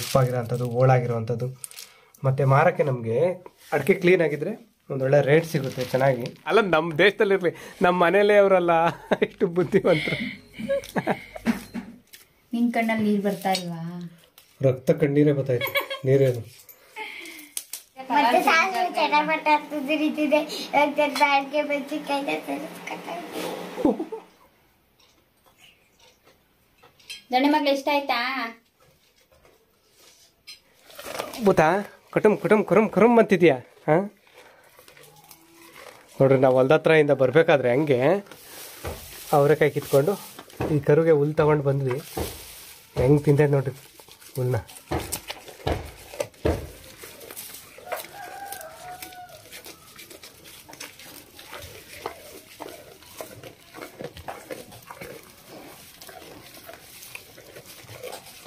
ಉಪ್ಪಾಗಿರೋವಂಥದ್ದು ಓಳಾಗಿರೋವಂಥದ್ದು. ಮತ್ತು ಮಾರಕ್ಕೆ ನಮಗೆ ಅಡಿಕೆ ಕ್ಲೀನ್ ಆಗಿದ್ರೆ ಒಂದೊಳ್ಳೆ ರೇಟ್ ಸಿಗುತ್ತೆ ಚೆನ್ನಾಗಿ. ಅಲ್ಲ ನಮ್ಮ ದೇಶದಲ್ಲಿರಲಿ, ನಮ್ಮ ಮನೇಲೇ ಅವರಲ್ಲ ಎಷ್ಟು ಬುದ್ಧಿವಂತರು. ನಿನ್ ಕಣ್ಣಲ್ಲಿ ನೀರು ಬರ್ತಾ ಇಲ್ವಾ? ರಕ್ತ ಕಣ್ಣೀರೇ ಬರ್ತಾಯಿತ್ತು, ನೀರೇನು. ದೊಡ್ಡ ಮಗ್ಳು ಇಷ್ಟ ಆಯ್ತಾ? ಬೂತಾ ಕುಟುಂಬ ಕುಟುಂಬ ಕುರುಮ್ ಕುರುಮ್ ಅಂತಿದ್ಯಾ? ಹಾಂ ನೋಡ್ರಿ, ನಾವು ಹೊಲ್ದ ಹತ್ರ ಇಂದ ಬರಬೇಕಾದ್ರೆ ಹಂಗೆ ಅವರೆಕಾಯಿ ಕಿತ್ಕೊಂಡು ಈ ಕರುಗೆ ಹುಲ್ ತಗೊಂಡು ಬಂದ್ವಿ. ಹೆಂಗೆ ತಿಂತೈತೆ ನೋಡ್ರಿ ಹುಲ್ನ.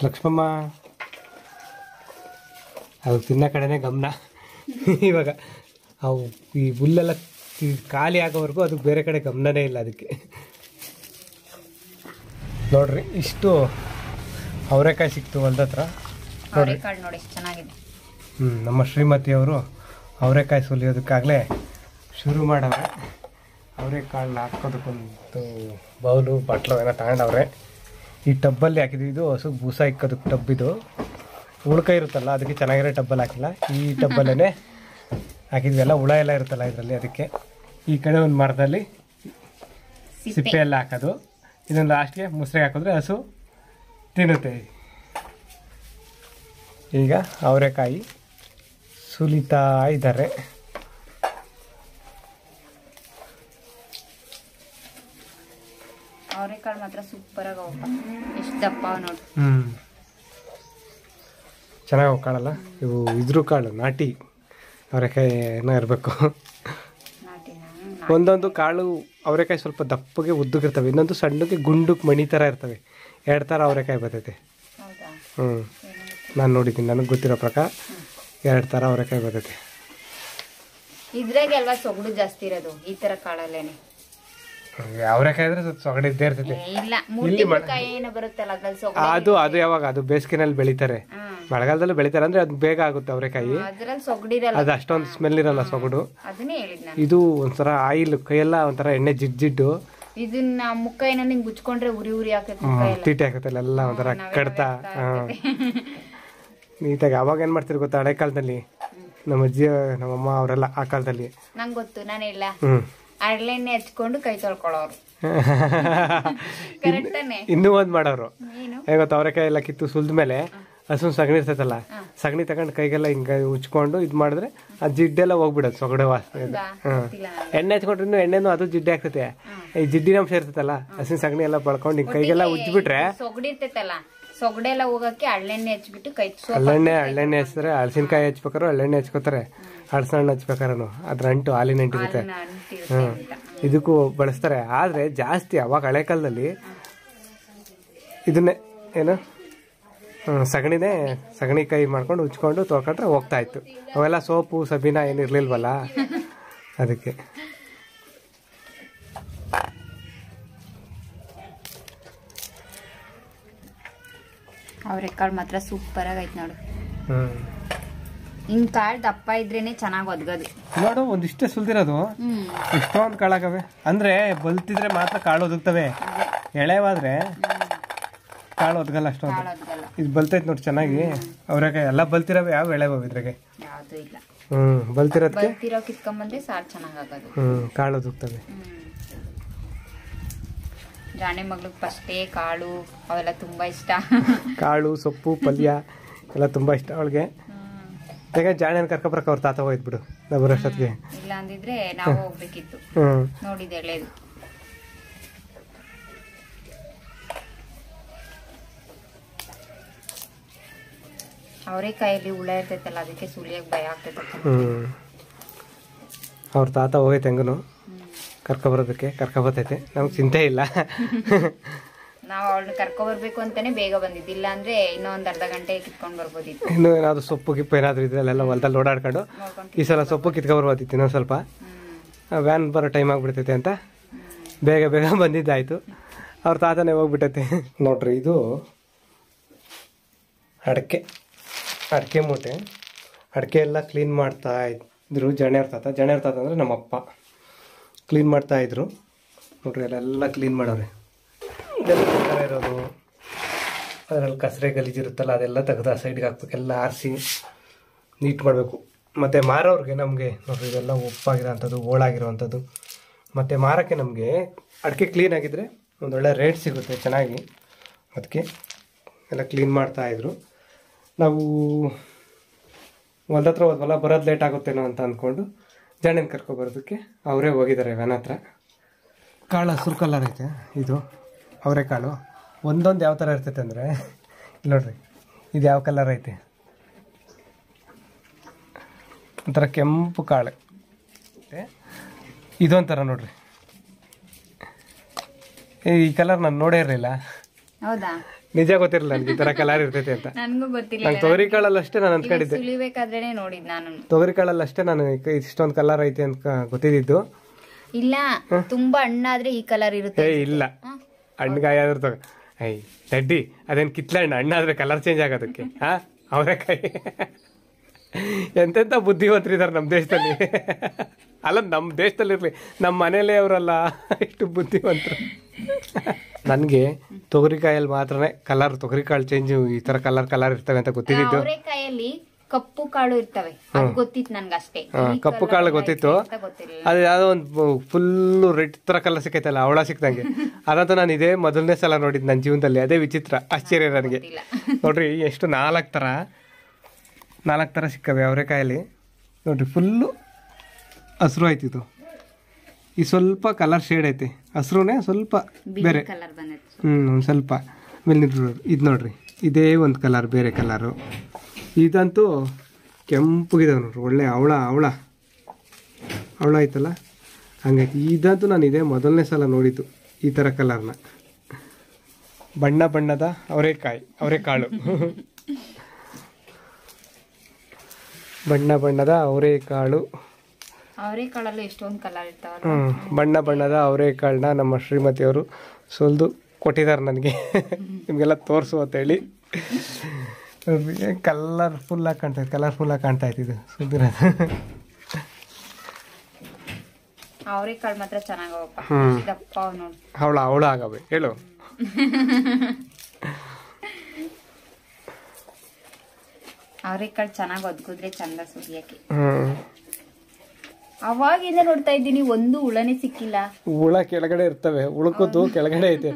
ಲಕ್ಷ್ಮಮ್ಮ ಅದು ತಿನ್ನೋ ಕಡೆನೇ ಗಮನ. ಇವಾಗ ಅವು ಈ ಹುಲ್ಲೆಲ್ಲ ಖಾಲಿ ಆಗೋವರೆಗೂ ಅದು ಬೇರೆ ಕಡೆ ಗಮನನೇ ಇಲ್ಲ ಅದಕ್ಕೆ. ನೋಡ್ರಿ, ಇಷ್ಟು ಅವರೆಕಾಯಿ ಸಿಕ್ತು ಹೊಲ್ದ ಹತ್ರ. ಅವರೆಕಾಳು ನೋಡಿ ಎಷ್ಟು ಚೆನ್ನಾಗಿದೆ. ನಮ್ಮ ಶ್ರೀಮತಿಯವರು ಅವರೆಕಾಯಿ ಸುಲಿಯೋದಕ್ಕಾಗಲೇ ಶುರು ಮಾಡವ್ರೆ. ಅವರೆಕಾಳನ್ನ ಹಾಕೋದಕ್ಕೊಂದು ಬೌಲು ಬಟ್ಲು ಏನೋ ತಗೊಂಡವ್ರೆ. ಈ ಟಬ್ಬಲ್ಲಿ ಹಾಕಿದ್ವಿ. ಇದು ಹಸು ಬೂಸ ಇಕ್ಕೋದಕ್ಕೆ ಟಬ್. ಇದು ಉಳ್ಕಾಯಿ ಇರುತ್ತಲ್ಲ, ಅದಕ್ಕೆ ಚೆನ್ನಾಗಿರೋ ಟಬ್ಬಲ್ಲಿ ಹಾಕಿಲ್ಲ, ಈ ಟಬ್ಬಲ್ಲೇ ಹಾಕಿದ್ವಿ. ಎಲ್ಲ ಹುಳ ಎಲ್ಲ ಇರುತ್ತಲ್ಲ ಇದರಲ್ಲಿ, ಅದಕ್ಕೆ. ಈ ಕಡೆ ಒಂದು ಮರದಲ್ಲಿ ಸಿಪ್ಪೆ ಎಲ್ಲ ಹಾಕೋದು. ಇದನ್ನು ಲಾಸ್ಟ್ಗೆ ಮುಸ್ರೆ ಹಾಕಿದ್ರೆ ಹಸು ತಿನ್ನುತ್ತೆ. ಈಗ ಅವರೆಕಾಯಿ ಸುಲಿತಾ ಇದ್ದಾರೆ. ಅವರೆಕಾಳು ಮಾತ್ರ ಸೂಪರ್ ಆಗಿ ಹೋಗ, ಎಷ್ಟು ದಪ್ಪ ನೋಡಿ. ಚೆನ್ನಾಗಿ ಕಾಳಲ್ಲ ಇವು. ಇದ್ರ ಕಾಳು ನಾಟಿ ಅವರೆಕಾಯಿ ಏನೋ ಇರಬೇಕು. ಒಂದೊಂದು ಕಾಳು ಅವರೆಕಾಯಿ ಸ್ವಲ್ಪ ದಪ್ಪಗೆ ಉದ್ದಗಿರ್ತವೆ, ಇನ್ನೊಂದು ಸಣ್ಣಗೆ ಗುಂಡಕ್ಕೆ ಮಣಿ ಥರ ಇರ್ತವೆ. 2 ಥರ ಅವರೆಕಾಯಿ ಬರ್ತೈತೆ. ನಾನು ನೋಡಿದ್ದೀನಿ, ನನಗೆ ಗೊತ್ತಿರೋ ಪ್ರಕಾರ 2 ಥರ ಅವರೆಕಾಯಿ ಬರ್ತೈತೆ. ಇದ್ರಾಗೆ ಅಲ್ವಾ ಸೊಗಡು ಜಾಸ್ತಿ ಇರೋದು, ಈ ಥರ ಕಾಳಲ್ಲೇನೆ. ಅವರೆಕಾಯಿ ಅಂದ್ರೆ ಸ್ವಲ್ಪ ಸೊಗಡು ಇದ್ದೇ ಇರ್ತೈತೆ. ಅದು ಅದು ಯಾವಾಗ ಅದು ಬೇಸಿಗೆನಲ್ಲಿ ಬೆಳಿತಾರೆ, ಮಳೆಗಾಲದಲ್ಲೂ ಬೆಳಿತಾರೆ. ಅಂದ್ರೆ ಅದು ಬೇಗ ಆಗುತ್ತೆ ಅವರೆಕಾಯಿ. ಅದು ಅಷ್ಟೊಂದು ಸ್ಮೆಲ್ ಇರಲ್ಲ ಸೊಗಡು. ಇದು ಒಂಥರ ಆಯಿಲ್, ಕೈಯೆಲ್ಲ ಒಂಥರ ಎಣ್ಣೆ ಜಿಡ್ಡು. ಇದನ್ನ ಮುಖ ಏನಾದ್ರು ಹಿಂಗ್ ಗುಚ್ಕೊಂಡ್ರೆ ಉರಿ ಉರಿ ತೀಟೆ ಹಾಕತ್ತಲ್ಲ ಎಲ್ಲ ಒಂಥರ ಕಡ್ತಾ. ನೀಟಾಗಿ ಅವಾಗ ಏನ್ ಮಾಡ್ತಿರ್ ಗೊತ್ತಾ, ಹಳೆ ಕಾಲದಲ್ಲಿ ನಮ್ಮ ಅಜ್ಜಿ ನಮ್ಮಮ್ಮ ಅವರೆಲ್ಲ ಆ ಕಾಲದಲ್ಲಿ. ನಂಗೆ ಗೊತ್ತು, ನಾನು ಇಲ್ಲ ಅಡ್ಲೆಣ್ಣೆ ಹಚ್ಕೊಂಡು ಕೈ ತೊಳ್ಕೊಳ್ಳೋರು. ಇನ್ನೂ ಒಂದ್ ಮಾಡೋರು ಹೇಗೊತ್ತ, ಅವರೆಕಾಯಿ ಎಲ್ಲ ಕಿತ್ತು ಸುಲ್ದ ಮೇಲೆ ಹಸು ಸಗಣಿ ಇರ್ತೈತಲ್ಲ, ಸಗಣಿ ತಗೊಂಡು ಕೈಗೆಲ್ಲ ಹಿಂಗ ಉಚ್ಕೊಂಡು ಇದ್ ಮಾಡಿದ್ರೆ ಆ ಜಿಡ್ಡೆಲ್ಲ ಹೋಗ್ಬಿಡೋದು, ಸೊಗಡೆ ವಾಸನೆ. ಎಣ್ಣೆ ಹಚ್ಕೊಂಡ್ರೆ ಇನ್ನೂ ಎಣ್ಣೆನು ಅದು ಜಿಡ್ಡೆ ಆಗ್ತೈತೆ. ಈ ಜಿಡ್ಡಿನ ಅಂಶ ಇರ್ತೈತಲ್ಲ, ಹಸಿನ ಸಗಣಿ ಎಲ್ಲ ಬಳ್ಕೊಂಡು ಹಿಂಗ್ ಕೈಗೆಲ್ಲ ಉಜ್ಬಿಟ್ರೆ ಸೊಗಡಿ ಇರ್ತೈತಲ್ಲ, ಸೊಗಡೆಲ್ಲ ಹೋಗಕ್ಕೆ ಹಳ್ಳೆಣ್ಣೆ ಹಚ್ಬಿಟ್ಟು ಕೈ ಹಳ್ಳೆಣ್ಣೆ ಹಚ್ತಾರೆ. ಹಳಸಿನಕಾಯಿ ಹಚ್ಬೇಕಾರು ಹಳ್ಳೆಣ್ಣೆ ಹಚ್ಕೋತಾರೆ, ಹಳಸಣ್ಣ ಹಚ್ಬೇಕಾರು ಅದ್ರ ಅಂಟು ಹಾಲಿನ ಅಂಟಿರುತ್ತೆ. ಇದಕ್ಕೂ ಬಳಸ್ತಾರೆ. ಆದ್ರೆ ಜಾಸ್ತಿ ಅವಾಗ ಹಳೆ ಕಾಲದಲ್ಲಿ ಇದನ್ನೇ ಏನು ಸಗಣಿನೇ ಸಗಣಿ ಕೈ ಮಾಡ್ಕೊಂಡು ಉಚ್ಕೊಂಡು ತೊಳ್ಕೊಂಡ್ರೆ ಹೋಗ್ತಾ ಇತ್ತು. ಅವೆಲ್ಲ ಸೋಪು ಸಬೀನಾ ಏನಿರ್ಲಿಲ್ವಲ್ಲ, ಅದಕ್ಕೆ. ಅವರೆಕಾಳು ಮಾತ್ರ ಸೂಪರ್ ಆಗೈತೆ ನೋಡು. ಹಿಂಗ್ ಕಾಳು ದಪ್ಪ ಇದ್ರೇನೆ ಚೆನ್ನಾಗಿ ಒದ್ಗೋದು ನೋಡು. ಒಂದಿಷ್ಟೇ ಸುಲ್ದಿರೋದು ಇಷ್ಟೊಂದು ಕಾಳಾಗವೆ. ಅಂದ್ರೆ ಬಲ್ತಿದ್ರೆ ಮಾತ್ರ ಕಾಳು ಒದಗ್ತವೆ, ಎಳೆವಾದ್ರೆ ಕಾಳು ಒದಗಲ್ಲ ಅಷ್ಟೊಂದು. ಇದು ಬಲ್ತೈತೆ ನೋಡಿ ಚೆನ್ನಾಗಿ. ಅವರೆಕಾಯಿ ಎಲ್ಲ ಬಲ್ತಿರವೆ, ಯಾವ ಎಳೆವ ಇದ್ರಾಗೆ ಯಾವ್ದು ಇಲ್ಲ. ಬಲ್ತಿರೋ ಕಿತ್ಕೊಂಡ್ಬಂದ್ರೆ ಸಾರು ಚೆನ್ನಾಗಾಗೋದು. ಕಾಳು ಒದಗ್ತವೆ. ಜಾಣೆ ಮಗ್ಳಿಗೆ ಫಸ್ಟೇ ಕಾಳು ಅವೆಲ್ಲ ತುಂಬಾ ಇಷ್ಟ. ಕಾಳು ಸೊಪ್ಪು ಪಲ್ಯ ಎಲ್ಲ ತುಂಬಾ ಇಷ್ಟ ಅವಳಿಗೆ. ಯಾಕೆ ಜಾಣೆನ ಕರ್ಕೊಬರಕ್ಕೆ ಅವ್ರ ತಾತ ಹೋಯ್ತು ನಾವು ಬರೋಷ್ಟೊತ್ತಿಗೆ. ಇಲ್ಲ ಅಂದಿದ್ರೆ ನಾವು ಹೋಗ್ಬೇಕಿತ್ತು. ನೋಡಿದೆ ಎಳೆದು. ಅವರೆಕಾಯಲ್ಲಿ ಹುಳ ಇರ್ತೈತಲ್ಲ, ಅದಕ್ಕೆ ಸುಲಿಯಕ್ಕೆ ಭಯ ಆಗ್ತೈತೆ. ಅವ್ರ ತಾತ ಹೋಗೈತೆ ಹೆಂಗನು ಕರ್ಕೊಬರೋದಕ್ಕೆ, ಕರ್ಕೊಬರ್ತೈತೆ. ನಮ್ಗೆ ಚಿಂತೆ ಇಲ್ಲ. ನಾವು ಅವಳನ್ನ ಕರ್ಕೊಬರ್ಬೇಕು ಅಂತಾನೆ ಬೇಗ ಬಂದಿದ್ದಿಲ್ಲ ಅಂದ್ರೆ ಇನ್ನೂ ಒಂದ್ ಅರ್ಧ ಗಂಟೆ ಕಿತ್ಕೊಂಡ್ ಬರ್ಬೋದಿತ್ತು. ಇನ್ನು ಏನಾದ್ರು ಸೊಪ್ಪು ಗಿಪ್ಪು ಏನಾದ್ರು ಇದ್ರಲ್ಲೆಲ್ಲ ಹೊಲದಲ್ಲಿ ಓಡಾಡ್ಕೊಂಡು ಈ ಸಲ ಸೊಪ್ಪು ಕಿತ್ಕೊಬರ್ಬೋದಿತ್ತು. ಇನ್ನೊಂದು ಸ್ವಲ್ಪ ವ್ಯಾನ್ ಬರೋ ಟೈಮ್ ಆಗ್ಬಿಡ್ತೈತೆ ಅಂತ ಬೇಗ ಬೇಗ ಬಂದಿದ್ದಾಯ್ತು. ಅವ್ರ ತಾತನೇ ಹೋಗ್ಬಿಟ್ಟೈತೆ. ನೋಡ್ರಿ, ಇದು ಅಡಕೆ ಅಡಿಕೆ ಮೂಟೆ. ಅಡಿಕೆ ಎಲ್ಲ ಕ್ಲೀನ್ ಮಾಡ್ತಾ ಇದ್ರು ಜಣೆ ಇರ್ತಾತ ಅಂದರೆ ನಮ್ಮಪ್ಪ ಕ್ಲೀನ್ ಮಾಡ್ತಾಯಿದ್ರು ನೋಡ್ರಿ. ಅಲ್ಲೆಲ್ಲ ಕ್ಲೀನ್ ಮಾಡೋರೆ. ಇದೆಲ್ಲ ಇರೋದು ಅದರಲ್ಲಿ ಕಸರೆ ಗಲೀಜಿರುತ್ತಲ್ಲ ಅದೆಲ್ಲ ತೆಗೆದು ಸೈಡ್ಗೆ ಹಾಕ್ಬೇಕು. ಎಲ್ಲ ಆರಿಸಿ ನೀಟ್ ಮಾಡಬೇಕು. ಮತ್ತು ಮಾರೋರಿಗೆ ನಮಗೆ ನೋಡ್ರಿ ಇದೆಲ್ಲ ಉಪ್ಪಾಗಿರೋವಂಥದ್ದು, ಓಳಾಗಿರೋವಂಥದ್ದು. ಮತ್ತು ಮಾರೋಕ್ಕೆ ನಮಗೆ ಅಡಿಕೆ ಕ್ಲೀನಾಗಿದ್ದರೆ ಒಂದೊಳ್ಳೆ ರೇಟ್ ಸಿಗುತ್ತೆ ಚೆನ್ನಾಗಿ. ಅದಕ್ಕೆ ಎಲ್ಲ ಕ್ಲೀನ್ ಮಾಡ್ತಾಯಿದ್ರು. ನಾವು ಹೊಲ್ದ ಹತ್ರ ಹೋದ್ವಲ್ಲ, ಬರೋದು ಲೇಟ್ ಆಗುತ್ತೇನೋ ಅಂತ ಅಂದ್ಕೊಂಡು ಜಣ್ಣನ ಕರ್ಕೊಬರೋದಕ್ಕೆ ಅವರೇ ಹೋಗಿದ್ದಾರೆ ವ್ಯಾನ್ ಹತ್ರ. ಕಾಳು ಹಸಿರು ಕಲರ್ ಐತೆ. ಇದು ಅವರೆಕಾಳು ಒಂದೊಂದು ಯಾವ ಥರ ಇರ್ತೈತೆ ಅಂದರೆ ಇಲ್ಲಿ ನೋಡ್ರಿ, ಇದು ಯಾವ ಕಲರ್ ಐತೆ, ಒಂಥರ ಕೆಂಪು ಕಾಳು. ಇದೊಂಥರ ನೋಡ್ರಿ, ಈ ಕಲರ್ ನಾನು ನೋಡೇ ಇರಲಿಲ್ಲ. ಹೌದಾ? ನಿಜ ಗೊತ್ತಿರಲಿಲ್ಲ ನನಗೆ ಈ ಥರ ಕಲರ್ ಇರ್ತೈತೆ ಅಂತ. ನನಗೂ ಗೊತ್ತಿಲ್ಲ. ನಂಗೆ ತೊಗರಿ ಕಾಳಲ್ಲಷ್ಟೇ ನಾನು ಅಂದ್ಕೊಂಡಿದ್ದೆ. ಸುಲಿಬೇಕಾದ್ರೆ ನೋಡಿದ್ ನಾನು ತೊಗರಿ ಕಾಳಲ್ಲಷ್ಟೇ ನಾನು ಇಷ್ಟೊಂದು ಕಲರ್ ಐತೆ ಅಂತ ಗೊತ್ತಿದ್ದು. ಇಲ್ಲ, ತುಂಬಾ ಹಣ್ಣಾದ್ರೆ ಈ ಕಲರ್ ಇರುತ್ತೆ. ಇಲ್ಲ, ಹಣ್ಣುಗಾಯಿ ಆದ್ರೂ ತಗೋ. ದಡ್ಡಿ ಅದೇನು ಕಿತ್ಲೆ ಹಣ್ಣು, ಹಣ್ಣಾದ್ರೆ ಕಲರ್ ಚೇಂಜ್ ಆಗೋದಕ್ಕೆ. ಅವರೆಕಾಯಿ ಎಂತೆಂಥ ಬುದ್ಧಿವಂತರಿದ್ದಾರೆ ನಮ್ಮ ದೇಶದಲ್ಲಿ. ಅಲ್ಲ, ನಮ್ಮ ದೇಶದಲ್ಲಿರಲಿ, ನಮ್ಮ ಮನೇಲೇ ಅವರಲ್ಲ ಎಷ್ಟು ಬುದ್ಧಿವಂತರು. ನನಗೆ ತೊಗರಿಕಾಯಲ್ಲಿ ಮಾತ್ರನೇ ಕಲರ್, ತೊಗರಿಕಾಳು ಚೇಂಜ್ ಈ ಥರ ಕಲರ್ ಇರ್ತವೆ ಅಂತ ಗೊತ್ತಿದ್ದು. ಅವರೆಕಾಯಲ್ಲಿ ಕಪ್ಪು ಕಾಳು ಇರ್ತವೆ, ಗೊತ್ತಿತ್ತು ನನ್ಗೆ ಅಷ್ಟೇ. ಕಪ್ಪು ಕಾಳು ಗೊತ್ತಿತ್ತು. ಅದು ಯಾವುದೋ ಒಂದು ಫುಲ್ಲು ರೆಡ್ ಥರ ಕಲರ್ ಸಿಕ್ಕೈತಲ್ಲ, ಅವಳ ಸಿಕ್ದಂಗೆ. ಅದಂತೂ ನಾನು ಇದೇ ಮೊದಲನೇ ಸಲ ನೋಡಿದ್ದು ನನ್ನ ಜೀವನದಲ್ಲಿ. ಅದೇ ವಿಚಿತ್ರ, ಆಶ್ಚರ್ಯ ನನಗೆ. ನೋಡ್ರಿ ಎಷ್ಟು ನಾಲ್ಕು ಥರ ಸಿಕ್ಕವೆ ಅವರೆಕಾಯಲ್ಲಿ. ನೋಡ್ರಿ ಫುಲ್ಲು ಹಸಿರು ಆಯ್ತಿತ್ತು. ಈ ಸ್ವಲ್ಪ ಕಲರ್ ಶೇಡ್ ಐತೆ, ಹಸಿರುನೇ ಸ್ವಲ್ಪ ಬೇರೆ. ಒಂದು ಸ್ವಲ್ಪ ಆಮೇಲೆ ಇದು ನೋಡ್ರಿ, ಇದೇ ಒಂದು ಕಲರ್, ಬೇರೆ ಕಲರು. ಇದಂತೂ ಕೆಂಪುಗಿದಾವೆ ನೋಡ್ರಿ, ಒಳ್ಳೆ ಅವಳ ಐತಲ್ಲ ಹಂಗೈತಿ. ಇದಂತೂ ನಾನು ಇದೇ ಮೊದಲನೇ ಸಲ ನೋಡಿದ್ದು ಈ ಥರ ಕಲರ್ನ. ಬಣ್ಣದ ಅವರೆಕಾಳು ಬಣ್ಣದ ಅವರೆಕಾಳು. ಅವರೆಕಾಳಲ್ಲೂ ಎಷ್ಟೊಂದು ಕಲರ್ ಇರ್ತಾವಲ್ಲ. ಬಣ್ಣದ ಅವರೆಕಾಳನ್ನ ನಮ್ಮ ಶ್ರೀಮತಿಯವರು ಸುಲಿದು ಕೊಟ್ಟಿದ್ದಾರೆ ನನಗೆ, ನಿಮಗೆಲ್ಲ ತೋರಿಸು ಅಂತೇಳಿ. ಕಲರ್ಫುಲ್ಲಾಗಿ ಕಾಣ್ತಾ ಇತ್ತು ಇದು ಸುದ್ದಿರೋದು. ಅವರೆಕಾಳು ಮಾತ್ರ ಚೆನ್ನಾಗವಪ್ಪ, ದಪ್ಪ ನೋಡಿ. ಅವಳ ಆಗವೆ ಹೇಳು. ಅವರೆಕಾಳು ಚೆನ್ನಾಗಿ ಒದ್ಗುದ್ರೆ ಚಂದ ಸುಲಿಯಕ್ಕೆ. ಅವಾಗಿಂದ ನೋಡ್ತಾ ಇದ್ದೀನಿ, ಒಂದು ಹುಳನೇ ಸಿಕ್ಕಿಲ್ಲ. ಹುಳ ಕೆಳಗಡೆ ಇರ್ತವೆ, ಉಳ್ಕೋದು ಕೆಳಗಡೆ ಐತೆ.